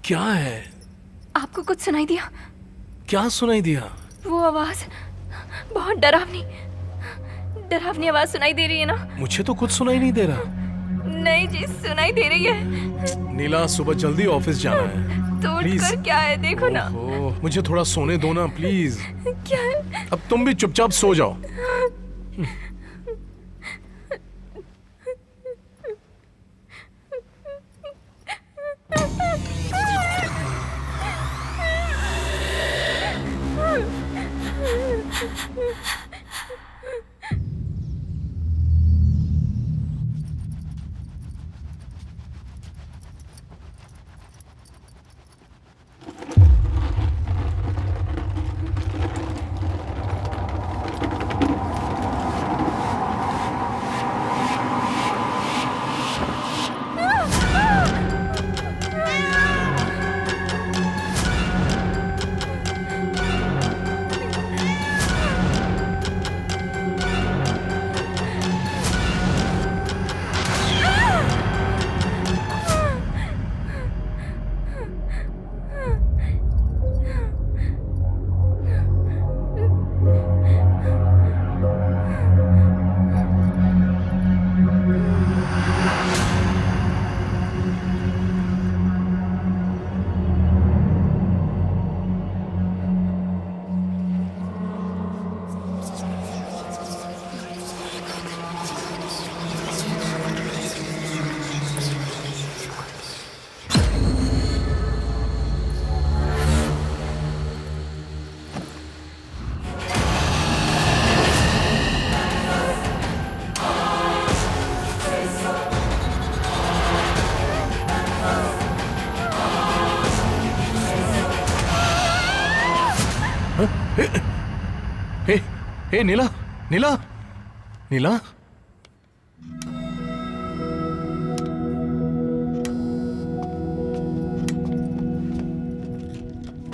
क्या है? आपको कुछ सुनाई दिया? क्या सुनाई दिया? वो आवाज बहुत डरावनी आवाज सुनाई दे रही है ना? मुझे तो कुछ सुनाई नहीं दे रहा। नहीं जी, सुनाई दे रही है। नीला, सुबह जल्दी ऑफिस जाना है। तो उठकर क्या है, देखो ना। मुझे थोड़ा सोने दो ना प्लीज। क्या है? अब तुम भी चुपचाप सो जाओ। हे नीला, नीला, नीला।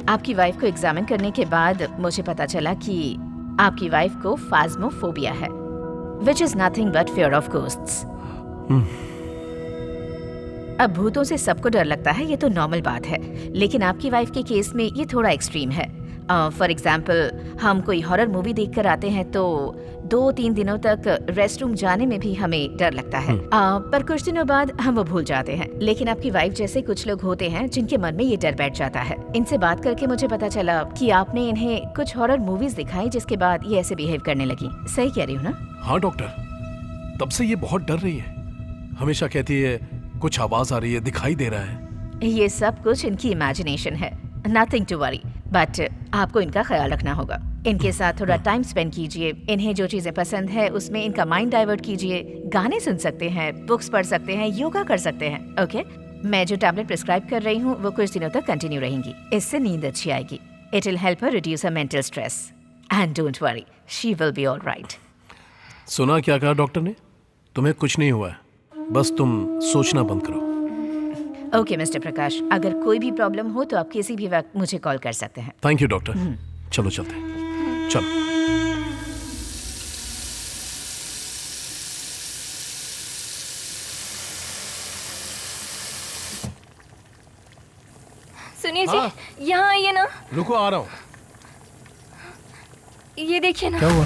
आपकी वाइफ को एग्जामिन करने के बाद मुझे पता चला कि आपकी वाइफ को फाज्मोफोबिया है, which is nothing but fear of ghosts. अब भूतों से सबको डर लगता है, ये तो नॉर्मल बात है, लेकिन आपकी वाइफ के केस में ये थोड़ा एक्सट्रीम है। फॉर एग्जाम्पल, हम कोई हॉरर मूवी देख कर आते हैं तो 2-3 दिनों तक रेस्ट रूम जाने में भी हमें डर लगता है, पर कुछ दिनों बाद हम वो भूल जाते हैं। लेकिन आपकी वाइफ जैसे कुछ लोग होते हैं जिनके मन में ये डर बैठ जाता है। इनसे बात करके मुझे पता चला कि आपने इन्हें कुछ हॉरर मूवीज दिखाई जिसके बाद ये ऐसे बिहेव करने लगी। सही कह रही हूँ ना? हाँ डॉक्टर, तब से ये बहुत डर रही है। हमेशा कहती है कुछ आवाज आ रही है, दिखाई दे रहा है। ये सब कुछ इनकी इमेजिनेशन है, नथिंग टू वरी, बट आपको इनका ख्याल रखना होगा। इनके साथ थोड़ा टाइम स्पेंड कीजिए, इन्हें जो चीजें पसंद है उसमें इनका माइंड डाइवर्ट कीजिए। गाने सुन सकते हैं, बुक्स पढ़ सकते हैं, योगा कर सकते हैं। ओके, मैं जो टैबलेट प्रिस्क्राइब कर रही हूँ वो कुछ दिनों तक कंटिन्यू रहेंगी। इससे नींद अच्छी आएगी। It will help her reduce her mental stress and don't worry, she will be alright. सुना क्या कहा डॉक्टर ने? तुम्हें कुछ नहीं हुआ है, बस तुम सोचना बंद करो। ओके मिस्टर प्रकाश, अगर कोई भी प्रॉब्लम हो तो आप किसी भी वक्त मुझे कॉल कर सकते हैं। Thank you doctor. चलो चलते हैं, चलो। सुनिए जी, यहाँ आइए ना। रुको, आ रहा हूँ। ये देखिए ना। क्या हुआ?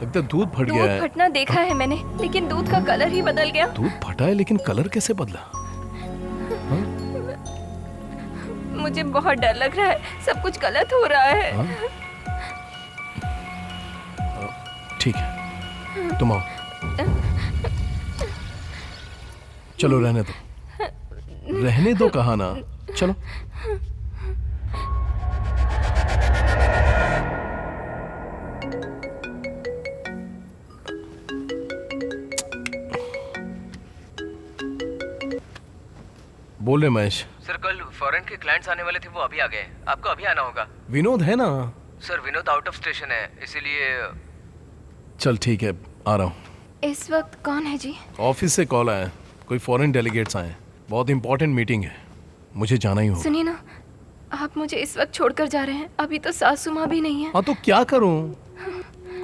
लगता है दूध फट गया है। दूध फटना देखा है मैंने, लेकिन दूध का कलर ही बदल गया। दूध फटा है लेकिन कलर कैसे बदला? मुझे बहुत डर लग रहा है, सब कुछ गलत हो रहा है। ठीक है, तुम आओ। चलो रहने दो, रहने दो कहा ना, चलो। बोल रहे महेश। सर, कल फॉरेन के क्लाइंट्स आने वाले थे, वो अभी आ गए। आपको अभी आना होगा। विनोद है ना? Sir, Vinod out of station है, इसीलिए। चल ठीक है, आ रहा हूँ। इस वक्त कौन है जी? ऑफिस से कॉल आया, कोई फॉरेन डेलीगेट्स आए, बहुत इंपॉर्टेंट मीटिंग है, मुझे जाना ही होगा। सुनिए ना, आप मुझे इस वक्त छोड़कर जा रहे हैं, अभी तो सासू माँ भी नहीं है। हाँ तो क्या करूँ,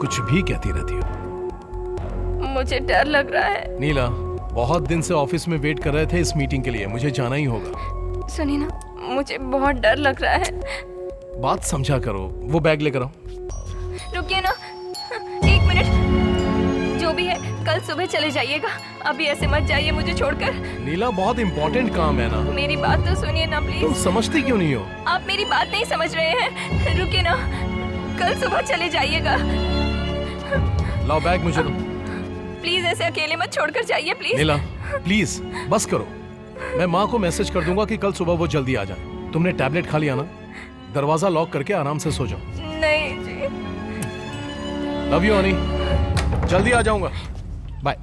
कुछ भी कहती रहती हो। मुझे डर लग रहा है। नीला, बहुत दिन से ऑफिस में वेट कर रहे थे इस मीटिंग के लिए, मुझे जाना ही होगा। सुनिए ना, मुझे बहुत डर लग रहा है। बात समझा करो, वो बैग लेकर आओ। रुकिए ना, 1 मिनट। जो भी है, कल सुबह चले जाइएगा, अभी ऐसे मत जाइए मुझे छोड़कर। नीला, बहुत इंपॉर्टेंट काम है ना। मेरी बात तो सुनिए ना प्लीज। तुम समझती क्यों नहीं हो? आप मेरी बात नहीं समझ रहे हैं। रुकिए ना, कल सुबह चले जाइएगा। लाओ बैग मुझे दो। प्लीज ऐसे अकेले मत छोड़कर जाइए प्लीज। नीला प्लीज बस करो, मैं माँ को मैसेज कर दूंगा कि कल सुबह वो जल्दी आ जाए। तुमने टैबलेट खा लिया ना? दरवाजा लॉक करके आराम से सो जाओ। नहीं जी। लव यू हनी, जल्दी आ जाऊंगा, बाय।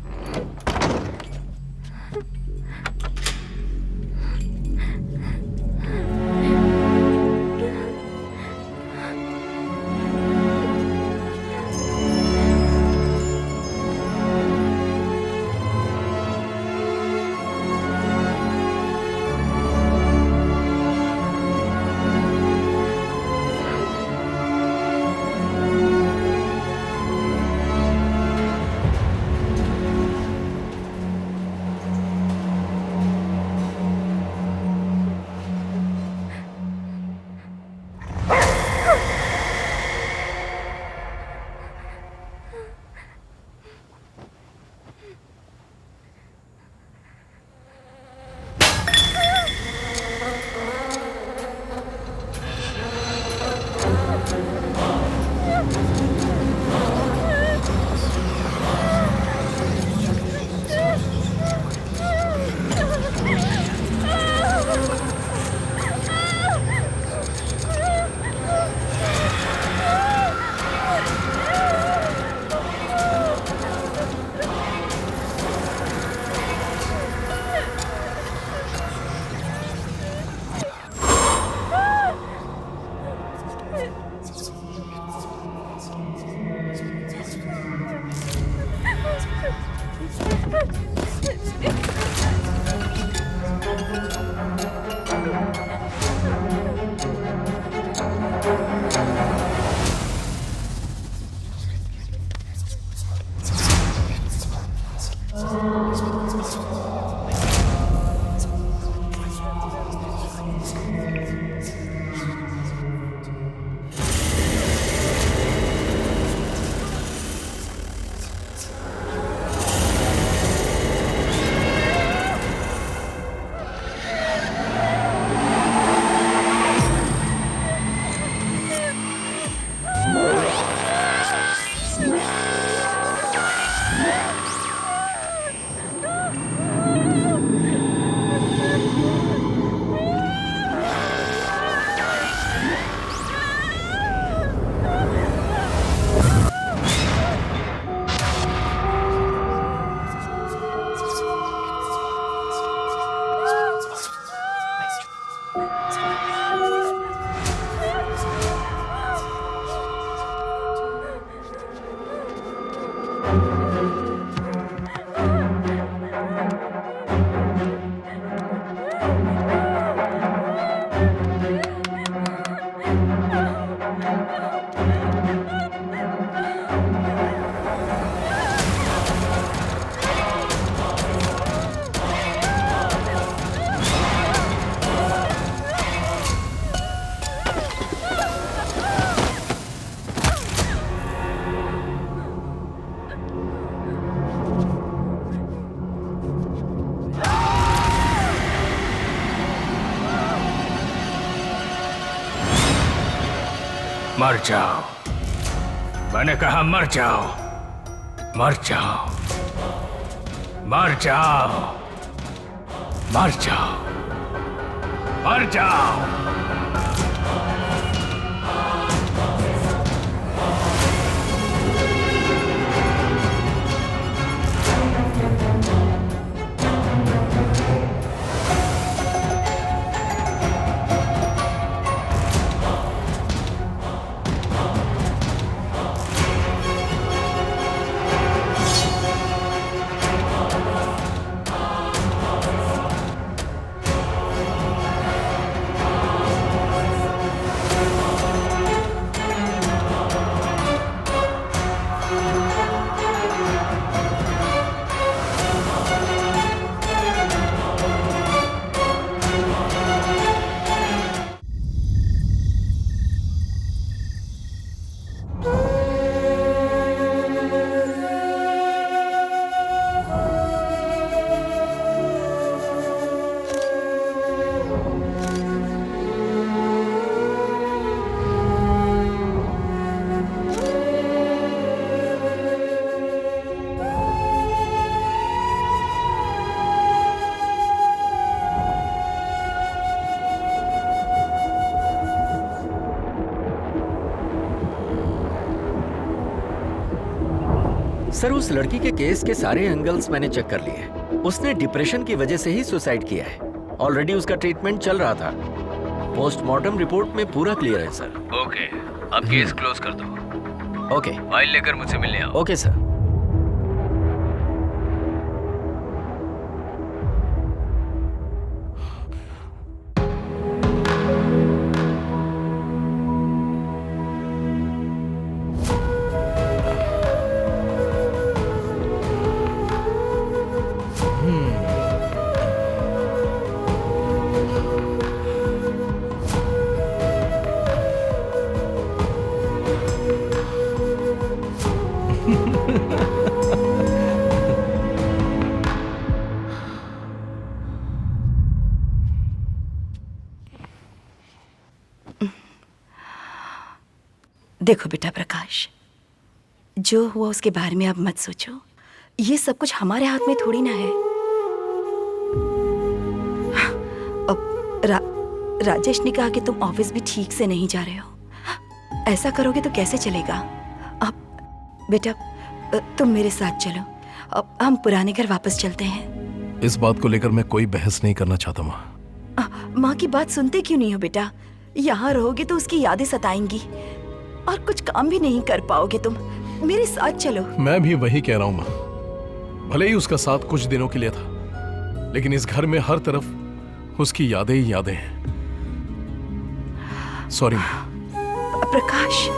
मर जाओ, मैंने कहा मर जाओ, मर जाओ, मर जाओ, मर जाओ, मर जाओ। सर, उस लड़की के केस के सारे एंगल्स मैंने चेक कर लिए। उसने डिप्रेशन की वजह से ही सुसाइड किया है। ऑलरेडी उसका ट्रीटमेंट चल रहा था। पोस्टमार्टम रिपोर्ट में पूरा क्लियर है सर। ओके, अब केस क्लोज कर दो। ओके, फाइल लेकर मुझसे मिलने आओ। Okay sir. देखो बेटा प्रकाश, जो हुआ उसके बारे में अब मत सोचो। ये सब कुछ हमारे हाथ में थोड़ी ना है। अब राजेश ने कहा कि तुम ऑफिस भी ठीक से नहीं जा रहे हो। ऐसा करोगे तो कैसे चलेगा? अब बेटा तुम मेरे साथ चलो। अब हम पुराने घर वापस चलते हैं। इस बात को लेकर मैं कोई बहस नहीं करना चाहता माँ। माँ की बात सुनते क्यों नहीं हो बेटा? यहाँ रहोगे तो उसकी यादें सताएंगी और कुछ काम भी नहीं कर पाओगे तुम। मेरे साथ चलो। मैं भी वही कह रहा हूँ माँ। भले ही उसका साथ कुछ दिनों के लिए था, लेकिन इस घर में हर तरफ उसकी यादें ही यादें हैं। सॉरी माँ। प्रकाश,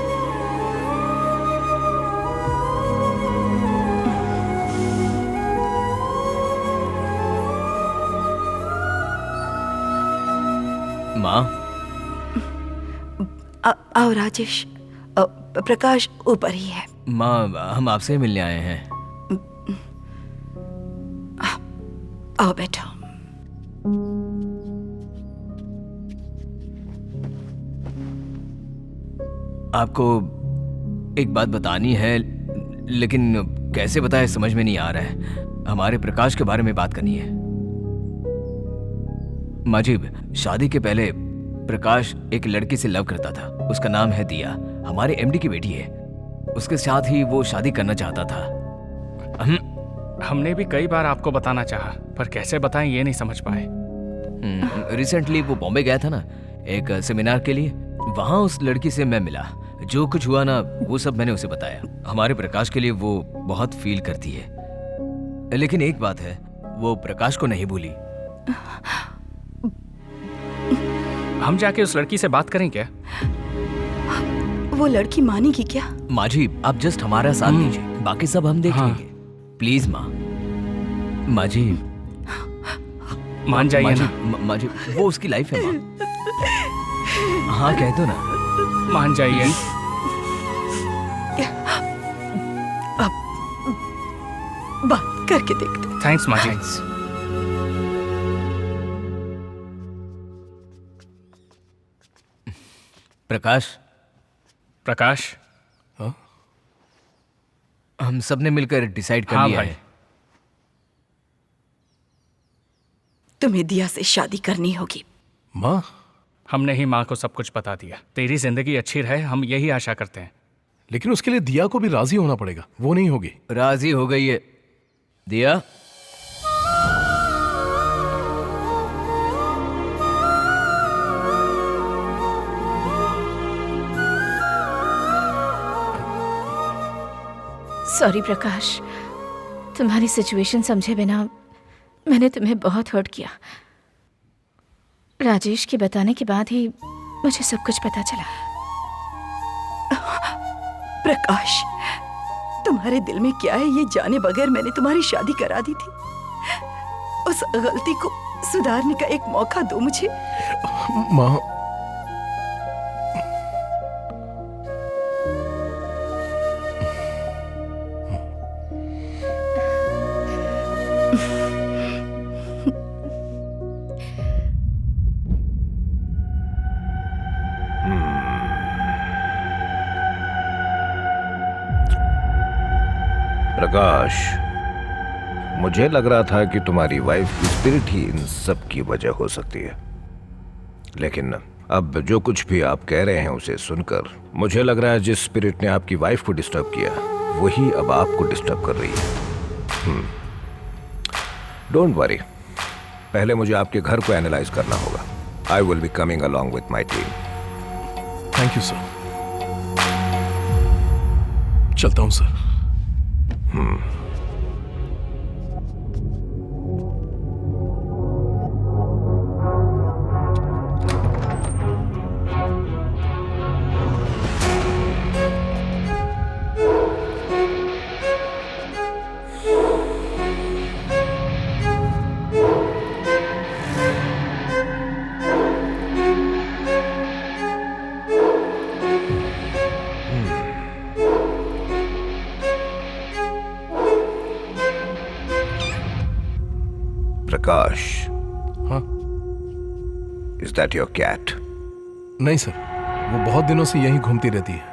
माँ। आओ राजेश। प्रकाश ऊपर ही है। माँ, हम आपसे मिलने आए हैं। आओ बैठो। आपको एक बात बतानी है, लेकिन कैसे बताए समझ में नहीं आ रहा है। हमारे प्रकाश के बारे में बात करनी है। माजिब, शादी के पहले प्रकाश एक लड़की से लव करता था। उसका नाम है दिया, हमारे एमडी की बेटी है। उसके साथ ही वो शादी करना चाहता था। हमने भी कई बार आपको बताना चाहा, पर कैसे बताएं ये नहीं समझ पाए। रिसेंटली वो बॉम्बे गया था ना, एक सेमिनार के लिए। वहां उस लड़की से मैं मिला। जो कुछ हुआ ना, वो सब मैंने उसे बताया। हमारे प्रकाश के लिए वो बहुत फील करती है, लेकिन एक बात है, वो प्रकाश को नहीं भूली। हम जाके उस लड़की से बात करें क्या? वो लड़की मानेगी क्या? माजी, आप जस्ट हमारा साथ दीजिए, बाकी सब हम देख लेंगे। प्लीज माँ। माजी, मान जाइए ना। माजी, वो उसकी लाइफ है माँ। हाँ कह दो ना। मान जाइए। अब बात करके देखते। थैंक्स माजी। प्रकाश, प्रकाश, हम सबने मिलकर डिसाइड कर हाँ लिया भाई। है। तुम्हें दिया से शादी करनी होगी। माँ, हमने ही माँ को सब कुछ बता दिया। तेरी जिंदगी अच्छी रहे, हम यही आशा करते हैं। लेकिन उसके लिए दिया को भी राजी होना पड़ेगा, वो नहीं होगी। राजी हो गई है दिया। सॉरी प्रकाश, तुम्हारी सिचुएशन समझे बिना मैंने तुम्हें बहुत हर्ट किया। राजेश के बताने के बाद ही मुझे सब कुछ पता चला। प्रकाश, तुम्हारे दिल में क्या है ये जाने बगैर मैंने तुम्हारी शादी करा दी थी। उस गलती को सुधारने का एक मौका दो मुझे। माँ, प्रकाश, मुझे लग रहा था कि तुम्हारी वाइफ की स्पिरिट ही इन सब की वजह हो सकती है, लेकिन अब जो कुछ भी आप कह रहे हैं उसे सुनकर मुझे लग रहा है जिस स्पिरिट ने आपकी वाइफ को डिस्टर्ब किया वही अब आपको डिस्टर्ब कर रही है। डोंट वरी, पहले मुझे आपके घर को एनालाइज करना होगा। I will be coming along with my team. Thank you sir. चलता हूं सर। प्रकाश, हाँ? Is that your cat? नहीं सर, वो बहुत दिनों से यहीं घूमती रहती है।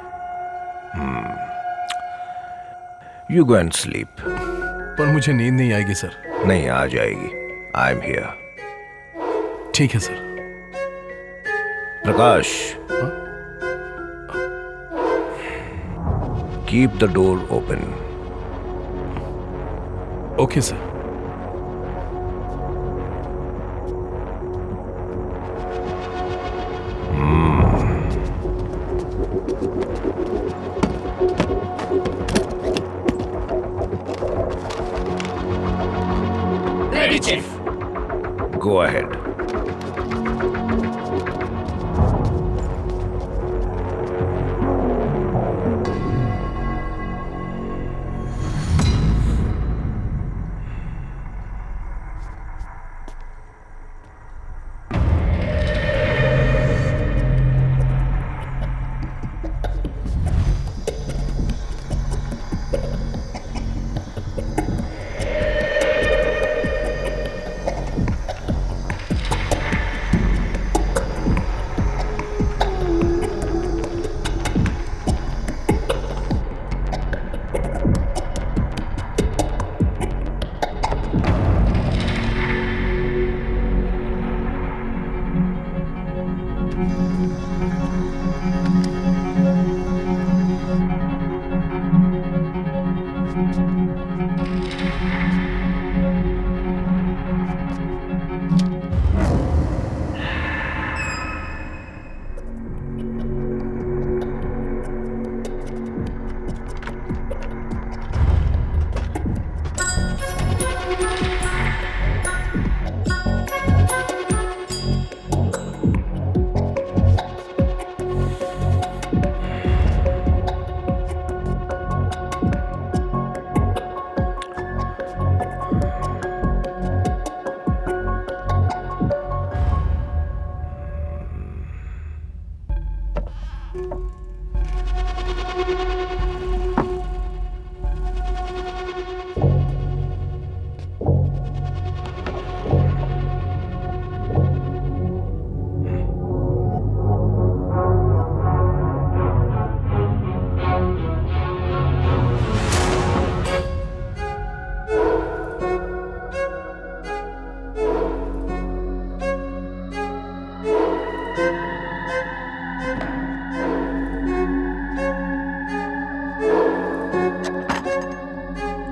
You go and sleep. पर मुझे नींद नहीं आएगी सर। नहीं, आ जाएगी। I am here. ठीक है sir. Prakash, keep the door open. Okay sir. Ready, Chief. Go ahead.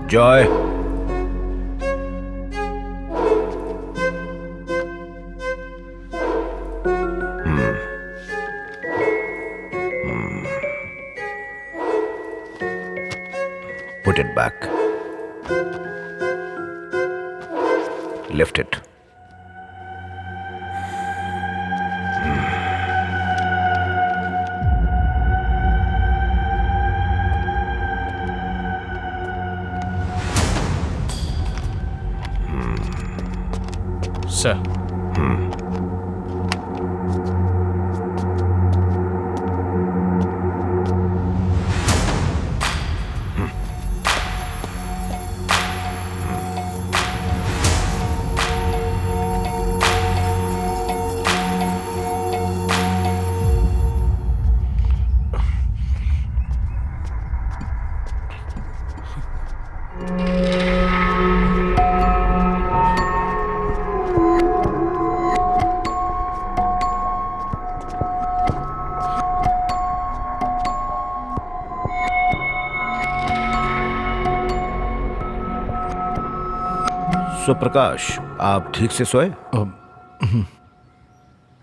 Joy, Put it back. Lift it. Sir. प्रकाश, आप ठीक से सोए?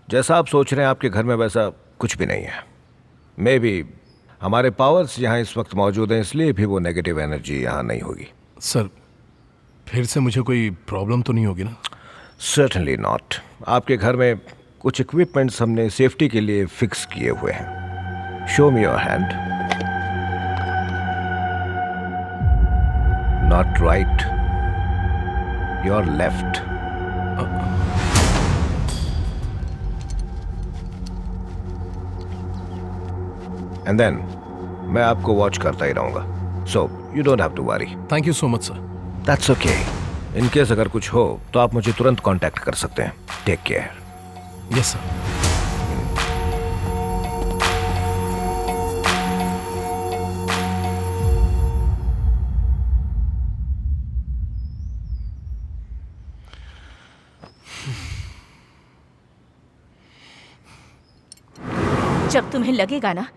जैसा आप सोच रहे हैं आपके घर में वैसा कुछ भी नहीं है। मे बी हमारे पावर्स यहाँ इस वक्त मौजूद हैं, इसलिए भी वो नेगेटिव एनर्जी यहाँ नहीं होगी। सर, फिर से मुझे कोई प्रॉब्लम तो नहीं होगी ना? Certainly not. आपके घर में कुछ इक्विपमेंट्स हमने सेफ्टी के लिए फिक्स किए हुए हैं। Show me your hand. Not right, your left. And then मैं आपको वॉच करता ही रहूंगा, so you don't have to worry. Thank you so much sir. That's okay. In case अगर कुछ हो तो आप मुझे तुरंत कांटेक्ट कर सकते हैं। Take care. Yes sir. जब तुम्हें लगेगा ना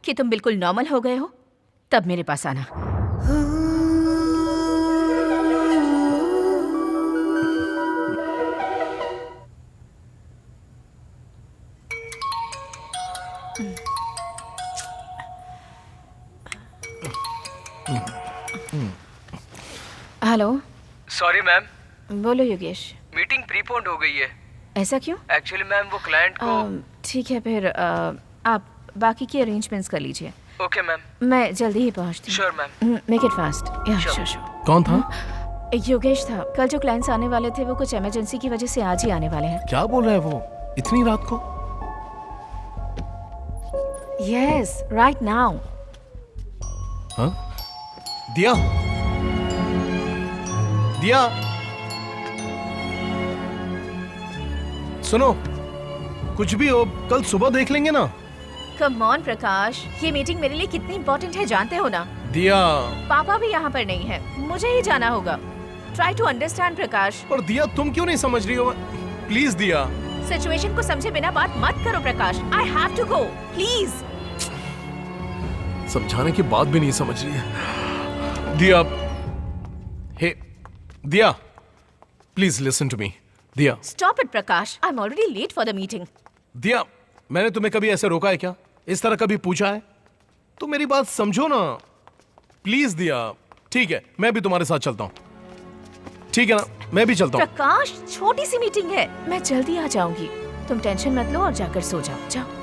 कि तुम बिल्कुल नॉर्मल हो गए हो, तब मेरे पास आना। हेलो। Sorry ma'am. बोलो योगेश। मीटिंग प्रीपोन्ड हो गई है। ऐसा क्यों? एक्चुअली मैम वो क्लाइंट को। ठीक है, फिर आप बाकी की अरेंजमेंट्स कर लीजिए। Okay ma'am. मैं जल्दी ही पहुंचती हूँ। Sure ma'am. Make it fast. या श्योर। कौन था? योगेश था। कल जो क्लाइंट्स आने वाले थे वो कुछ इमरजेंसी की वजह से आज ही आने वाले हैं। क्या बोल रहा है वो इतनी रात को? Yes, right now. हाँ? दिया, दिया, सुनो, कुछ भी हो कल सुबह देख लेंगे ना। कम ऑन प्रकाश, ये मीटिंग मेरे लिए कितनी इंपॉर्टेंट है जानते हो ना? दिया, पापा भी यहाँ पर नहीं है, मुझे ही जाना होगा। ट्राई टू अंडरस्टैंड प्रकाश। और दिया तुम क्यों नहीं समझ रही हो? प्लीज दिया। सिचुएशन को समझे बिना बात मत करो Prakash. I have to go, please. समझाने की बात भी नहीं समझ रही है। दिया, हे दिया, please listen to me. Diya, stop it Prakash, I am already late for the meeting. Diya, मैंने तुम्हें कभी ऐसे रोका है क्या? इस तरह कभी पूछा है? तो मेरी बात समझो ना प्लीज। दिया, ठीक है, मैं भी तुम्हारे साथ चलता हूँ। ठीक है ना, मैं भी चलता हूँ। प्रकाश, छोटी सी मीटिंग है, मैं जल्दी आ जाऊंगी। तुम टेंशन मत लो और जाकर सो जाओ। जाओ।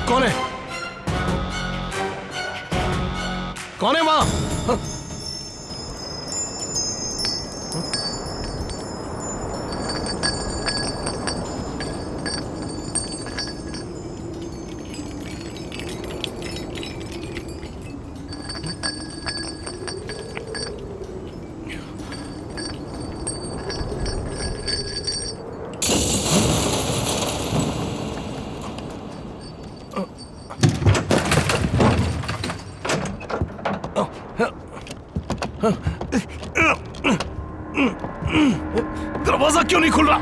कौन है? कौन है माँ? दरवाजा क्यों नहीं खुल रहा?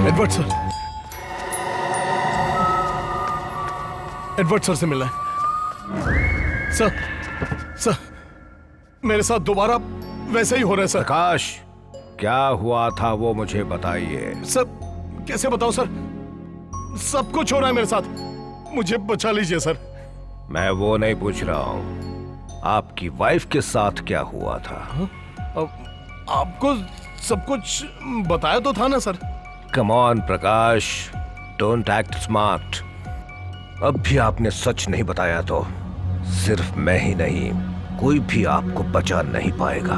एडवर्ड सर, एडवर्ड सर से मिलना है। सर, मेरे साथ दोबारा वैसे ही हो रहा है सर। प्रकाश, क्या हुआ था वो मुझे बताइए। सर, कैसे बताऊं सर? सब कुछ हो रहा है मेरे साथ, मुझे बचा लीजिए सर। मैं वो नहीं पूछ रहा हूं, आपकी वाइफ के साथ क्या हुआ था? आपको सब कुछ बताया तो था ना sir. Come on Prakash, don't act smart. अब भी आपने सच नहीं बताया तो सिर्फ मैं ही नहीं, कोई भी आपको बचा नहीं पाएगा।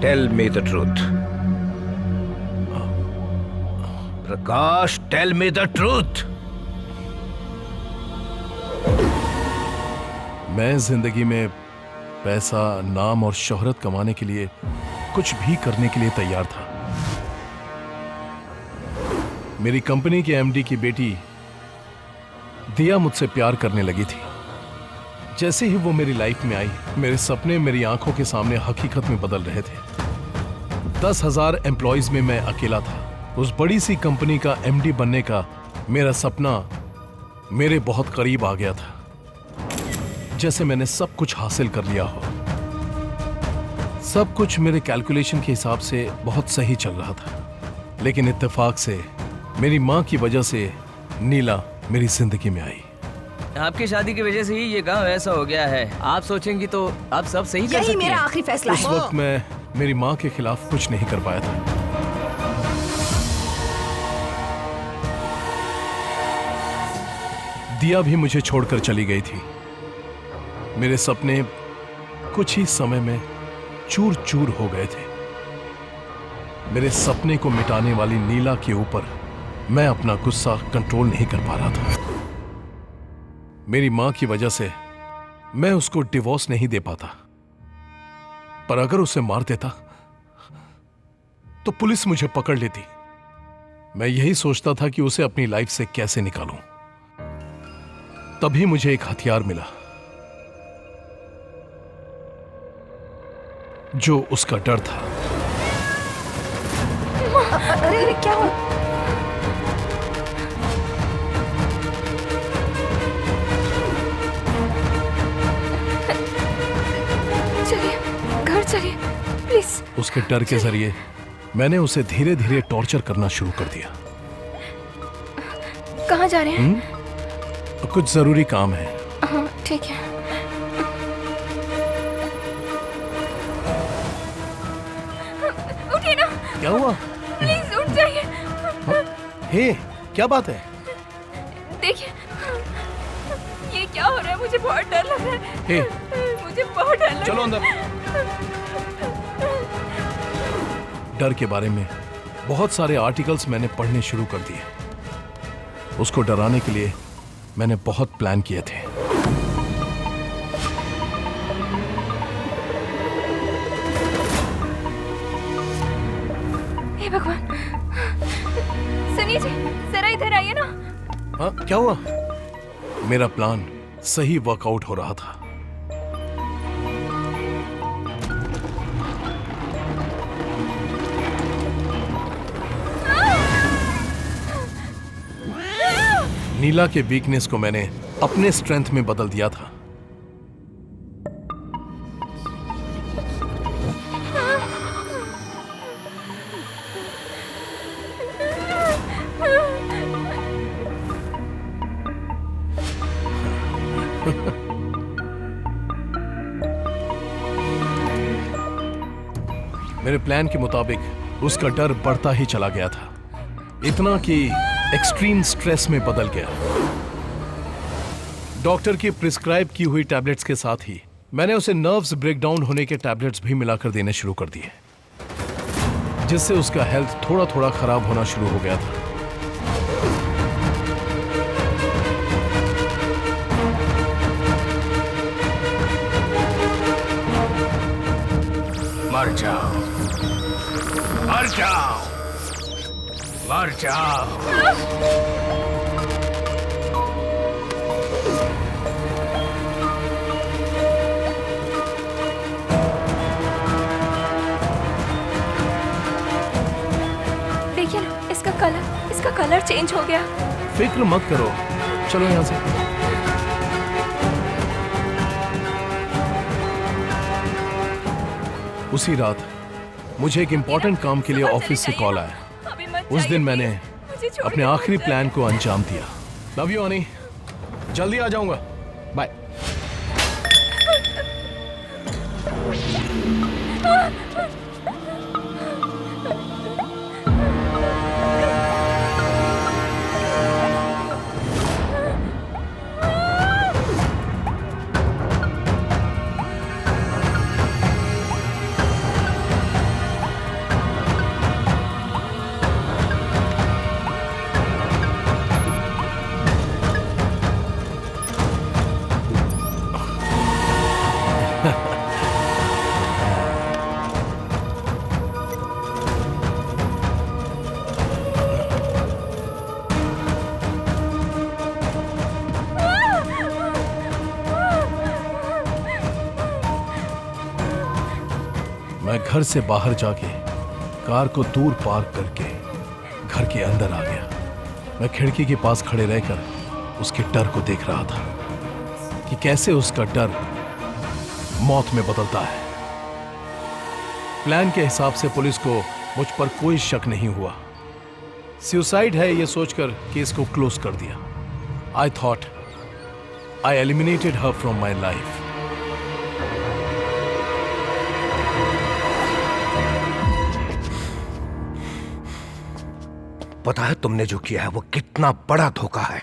Tell me the truth Prakash, tell me the truth. मैं जिंदगी में पैसा, नाम और शोहरत कमाने के लिए कुछ भी करने के लिए तैयार था। मेरी कंपनी के एमडी की बेटी दिया मुझसे प्यार करने लगी थी। जैसे ही वो मेरी लाइफ में आई, मेरे सपने मेरी आंखों के सामने हकीकत में बदल रहे थे। 10,000 एम्प्लॉइज में मैं अकेला था। उस बड़ी सी कंपनी का एमडी बनने का मेरा सपना मेरे बहुत करीब आ गया था, जैसे मैंने सब कुछ हासिल कर लिया हो। सब कुछ मेरे कैलकुलेशन के हिसाब से बहुत सही चल रहा था, लेकिन इत्तेफाक से मेरी माँ की वजह से नीला मेरी जिंदगी में आई। आपकी शादी की वजह से ही ये गांव ऐसा हो गया है। आप सोचेंगी तो आप सब सही कर सकती हैं। यही मेरा आखिरी फैसला है। उस वक्त मैं मेरी माँ के खिलाफ कुछ नहीं कर पाया था। दिया भी मुझे छोड़कर चली गई थी। मेरे सपने कुछ ही समय में चूर चूर हो गए थे। मेरे सपने को मिटाने वाली नीला के ऊपर मैं अपना गुस्सा कंट्रोल नहीं कर पा रहा था। मेरी मां की वजह से मैं उसको डिवोर्स नहीं दे पाता, पर अगर उसे मार देता तो पुलिस मुझे पकड़ लेती। मैं यही सोचता था कि उसे अपनी लाइफ से कैसे निकालूं। तभी मुझे एक हथियार मिला जो उसका डर था। अरे क्या हुआ? चलिए, घर चलिए प्लीज। उसके डर के जरिए मैंने उसे धीरे धीरे टॉर्चर करना शुरू कर दिया। कहाँ जा रहे हैं? कुछ जरूरी काम है। हाँ ठीक है। उठिए ना। क्या हुआ? प्लीज उठ जाइए। हे, क्या बात है? देखिए, ये क्या हो रहा है? मुझे बहुत डर लग रहा है। हे, मुझे बहुत डर लग रहा है। चलो अंदर। डर के बारे में बहुत सारे आर्टिकल्स मैंने पढ़ने शुरू कर दिए। उसको डराने के लिए मैंने बहुत प्लान किए थे। हे भगवान, सुनिए जी, जरा इधर आइए ना। हाँ, क्या हुआ? मेरा प्लान सही वर्कआउट हो रहा था। नीला के वीकनेस को मैंने अपने स्ट्रेंथ में बदल दिया था। मेरे प्लान के मुताबिक उसका डर बढ़ता ही चला गया था, इतना कि एक्सट्रीम स्ट्रेस में बदल गया। डॉक्टर की प्रिस्क्राइब की हुई टैबलेट्स के साथ ही मैंने उसे नर्व्स ब्रेकडाउन होने के टैबलेट्स भी मिलाकर देने शुरू कर दिए, जिससे उसका हेल्थ थोड़ा थोड़ा खराब होना शुरू हो गया था। मर जाओ, मर जाओ, मर जाओ। देखिए ना, इसका कलर चेंज हो गया। फिक्र मत करो, चलो यहां से। उसी रात मुझे एक इंपॉर्टेंट काम के लिए ऑफिस से कॉल आया। उस दिन मैंने अपने आखिरी प्लान को अंजाम दिया। लव यू अनी, जल्दी आ जाऊंगा, बाय। मैं घर से बाहर जाके कार को दूर पार्क करके घर के अंदर आ गया। मैं खिड़की के पास खड़े रहकर उसके डर को देख रहा था कि कैसे उसका डर मौत में बदलता है। प्लान के हिसाब से पुलिस को मुझ पर कोई शक नहीं हुआ। सुसाइड है यह सोचकर केस को क्लोज कर दिया। I thought I eliminated her from my life. पता है तुमने जो किया है वो कितना बड़ा धोखा है।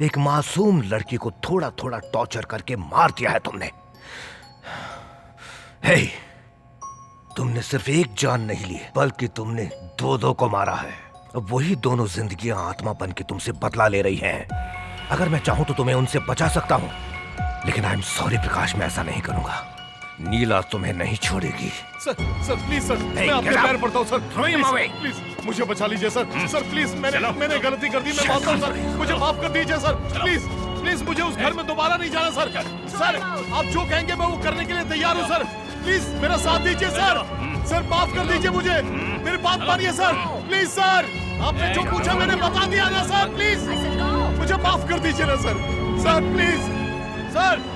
एक मासूम लड़की को थोड़ा थोड़ा टॉर्चर करके मार दिया है तुमने। हे, तुमने सिर्फ एक जान नहीं ली बल्कि तुमने दो को मारा है। अब वही दोनों जिंदगियां आत्मा बन के तुमसे बदला ले रही हैं। अगर मैं चाहूं तो तुम्हें उनसे बचा सकता हूं, लेकिन आई एम सॉरी प्रकाश, मैं ऐसा नहीं करूंगा। नीला तुम्हें नहीं छोड़ेगी। सर प्लीज सर, मैं आपके पैर पड़ता हूँ सर, प्लीज मुझे बचा लीजिए सर। सर प्लीज, मैंने गलती कर दी, मैं मानता हूँ सर, मुझे माफ कर दीजिए सर। प्लीज मुझे उस घर में दोबारा नहीं जाना सर। सर आप जो कहेंगे मैं वो करने के लिए तैयार हूँ सर। प्लीज मेरा साथ दीजिए सर। सर माफ कर दीजिए मुझे, मेरी बात मानिए सर। प्लीज सर, आपने जो पूछा मैंने बता दिया ना सर। प्लीज मुझे माफ कर दीजिए ना सर। Sir please sir.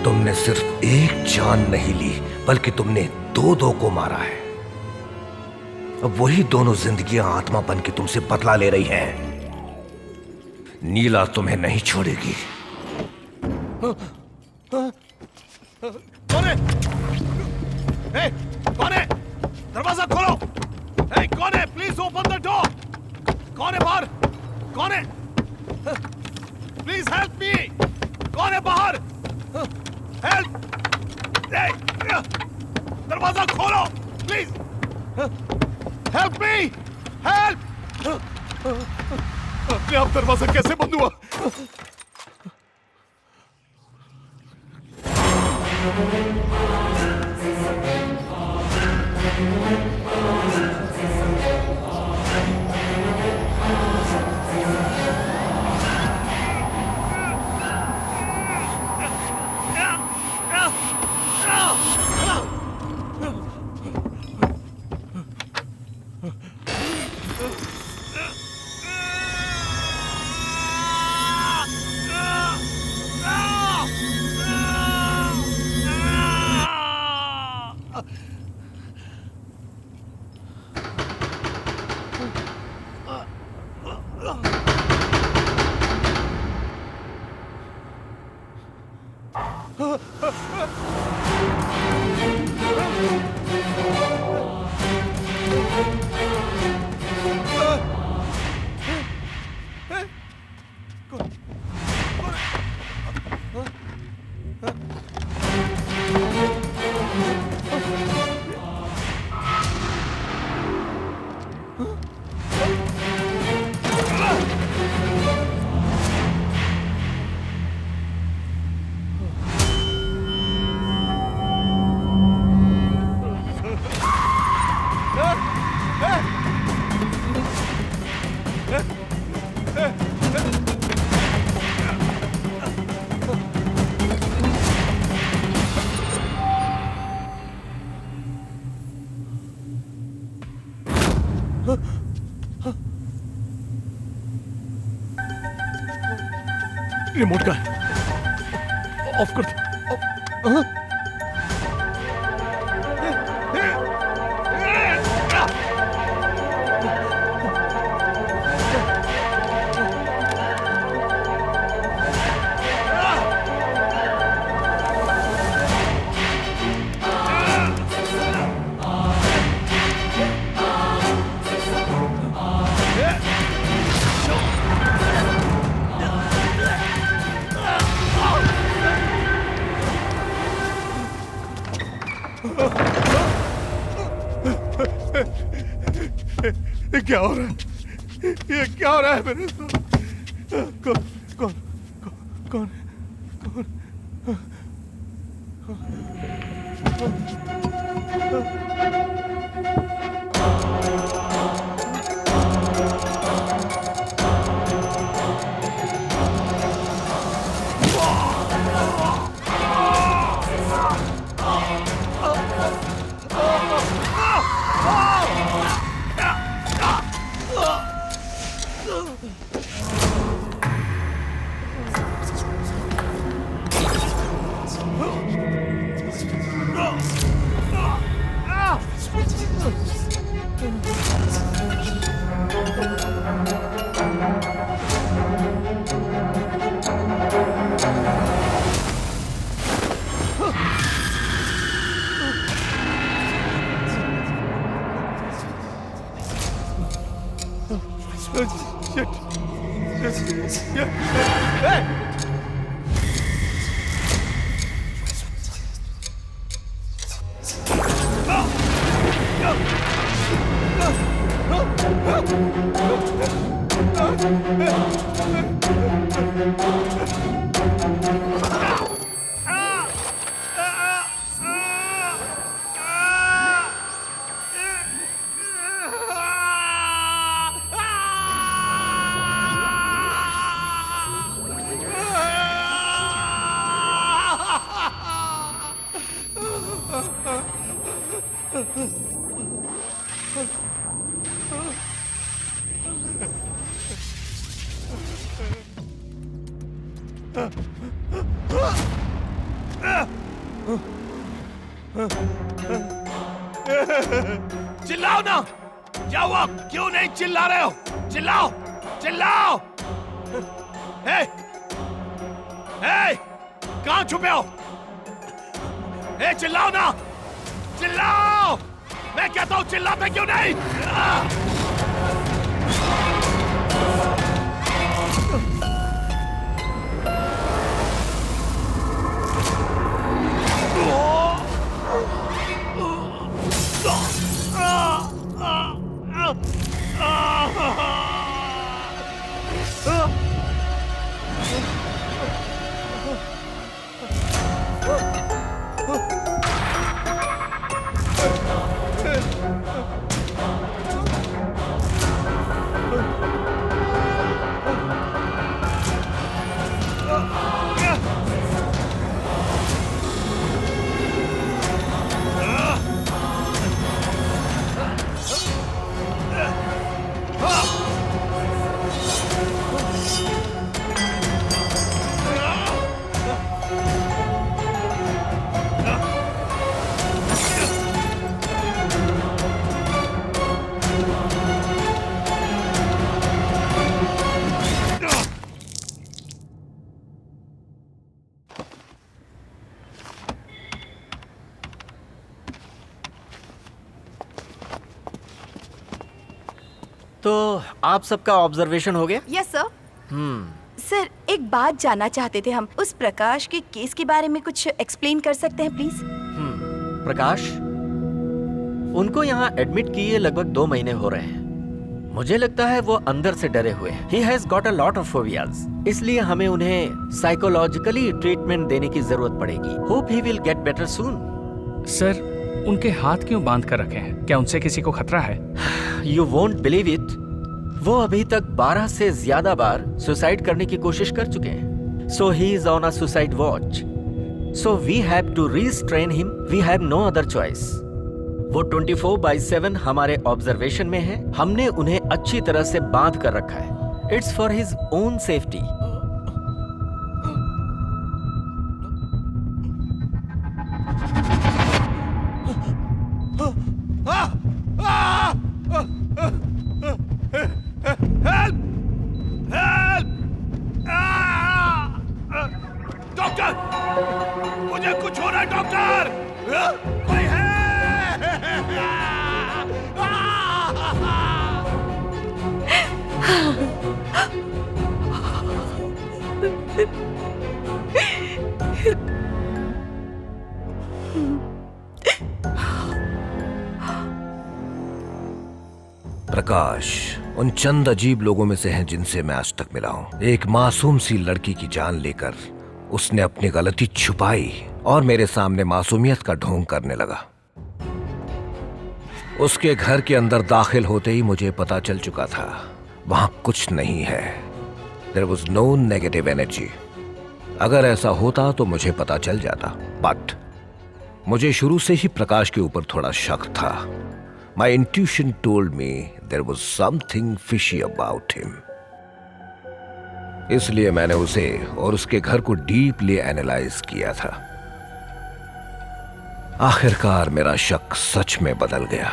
तुमने सिर्फ एक जान नहीं ली बल्कि तुमने दो को मारा है। अब वही दोनों जिंदगियां आत्मा बन के तुमसे बदला ले रही हैं। नीला तुम्हें नहीं छोड़ेगी। कौन है? कौन है? दरवाजा खोलो। कौन है? Please open the door. कौन है बाहर? कौन है? Please help me. कौन है बाहर? हेल्प! दरवाजा खोलो प्लीज। Help me, help! अपने आप दरवाजा कैसे बंद हुआ? रिमोट का है, ऑफ कर दो। ये क्या हो रहा है? ये क्या हो रहा है मेरे साथ? कौन कौन कौन कौन चिल्लाओ ना! क्या हुआ? क्यों नहीं चिल्ला रहे हो? चिल्लाओ! चिल्लाओ! हे! हे! कहाँ छुपे हो? हे, चिल्लाओ ना! चिल्लाओ! मैं कहता हूँ चिल्लाते क्यों नहीं? तो आप सबका ऑब्जर्वेशन हो गया? Yes sir. सर, एक बात जानना चाहते थे हम। उस प्रकाश के केस के बारे में कुछ एक्सप्लेन कर सकते हैं प्लीज? प्रकाश, उनको यहाँ एडमिट किए लगभग 2 महीने हो रहे हैं। मुझे लगता है वो अंदर से डरे हुए हैं। He has got a lot of phobias. इसलिए हमें उन्हें साइकोलॉजिकली ट्रीटमेंट देने की जरूरत पड़ेगी। Hope he will get better soon. Sir, उनके हाथ क्यों बांध कर रखे हैं? क्या उनसे किसी को खतरा है? You won't believe it. वो अभी तक 12 से ज्यादा बार सुसाइड करने की कोशिश कर चुके हैं। So he is on a suicide watch. So we have to restrain him. We have no other choice. वो 24/7 हमारे ऑब्जर्वेशन में है। हमने उन्हें अच्छी तरह से बांध कर रखा है। It's for his own safety. Doctor, मुझे कुछ हो रहा है डॉक्टर, कोई है? प्रकाश उन चंद अजीब लोगों में से हैं जिनसे मैं आज तक मिला हूं। एक मासूम सी लड़की की जान लेकर उसने अपनी गलती छुपाई और मेरे सामने मासूमियत का ढोंग करने लगा। उसके घर के अंदर दाखिल होते ही मुझे पता चल चुका था वहां कुछ नहीं है। There was no negative energy. अगर ऐसा होता तो मुझे पता चल जाता, बट मुझे शुरू से ही प्रकाश के ऊपर थोड़ा शक था। My intuition told me there was something fishy about him. इसलिए मैंने उसे और उसके घर को डीपली एनालाइज किया था। आखिरकार मेरा शक सच में बदल गया।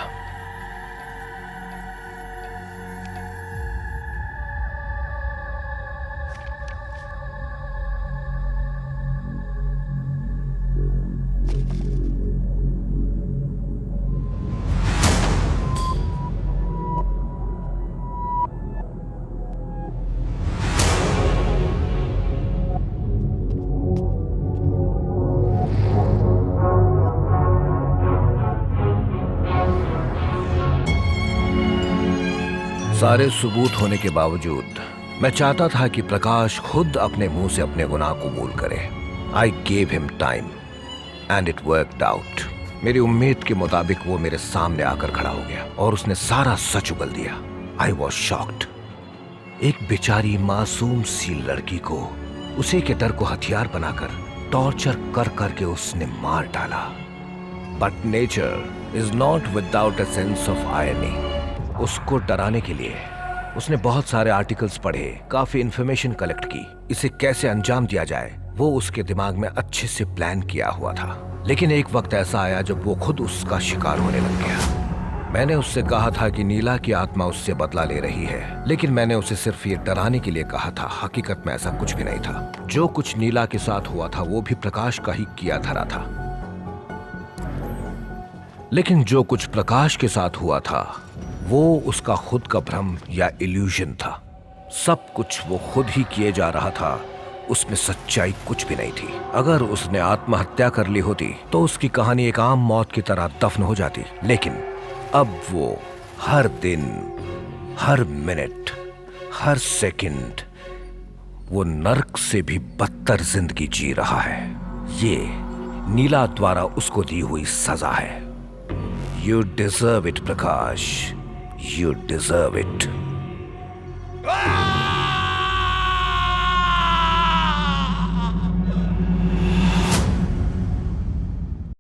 सारे सबूत होने के बावजूद मैं चाहता था कि प्रकाश खुद अपने मुंह से अपने गुनाह कबूल करे। I gave him time and it worked out. मेरी उम्मीद के मुताबिक वो मेरे सामने आकर खड़ा हो गया और उसने सारा सच उगल दिया। I was shocked. एक बेचारी मासूम सी लड़की को उसी के डर को हथियार बनाकर टॉर्चर कर करके उसने मार डाला। But nature is not without a sense of irony. उसको डराने के लिए उसने बहुत सारे आर्टिकल्स पढ़े, काफी इंफॉर्मेशन कलेक्ट की। इसे कैसे अंजाम दिया जाए वो उसके दिमाग में अच्छे से प्लान किया हुआ था। लेकिन एक वक्त ऐसा आया जब वो खुद उसका शिकार होने लग गया। मैंने उससे कहा था कि नीला की आत्मा उससे बदला ले रही है, लेकिन मैंने उसे सिर्फ ये डराने के लिए कहा था। हकीकत में ऐसा कुछ भी नहीं था। जो कुछ नीला के साथ हुआ था वो भी प्रकाश का ही किया धरा था। लेकिन जो कुछ प्रकाश के साथ हुआ था वो उसका खुद का भ्रम या इल्यूजन था। सब कुछ वो खुद ही किए जा रहा था, उसमें सच्चाई कुछ भी नहीं थी। अगर उसने आत्महत्या कर ली होती तो उसकी कहानी एक आम मौत की तरह दफन हो जाती। लेकिन अब वो हर दिन, हर मिनट, हर सेकंड वो नर्क से भी बदतर जिंदगी जी रहा है। ये नीला द्वारा उसको दी हुई सजा है। You deserve it, Prakash. You deserve it.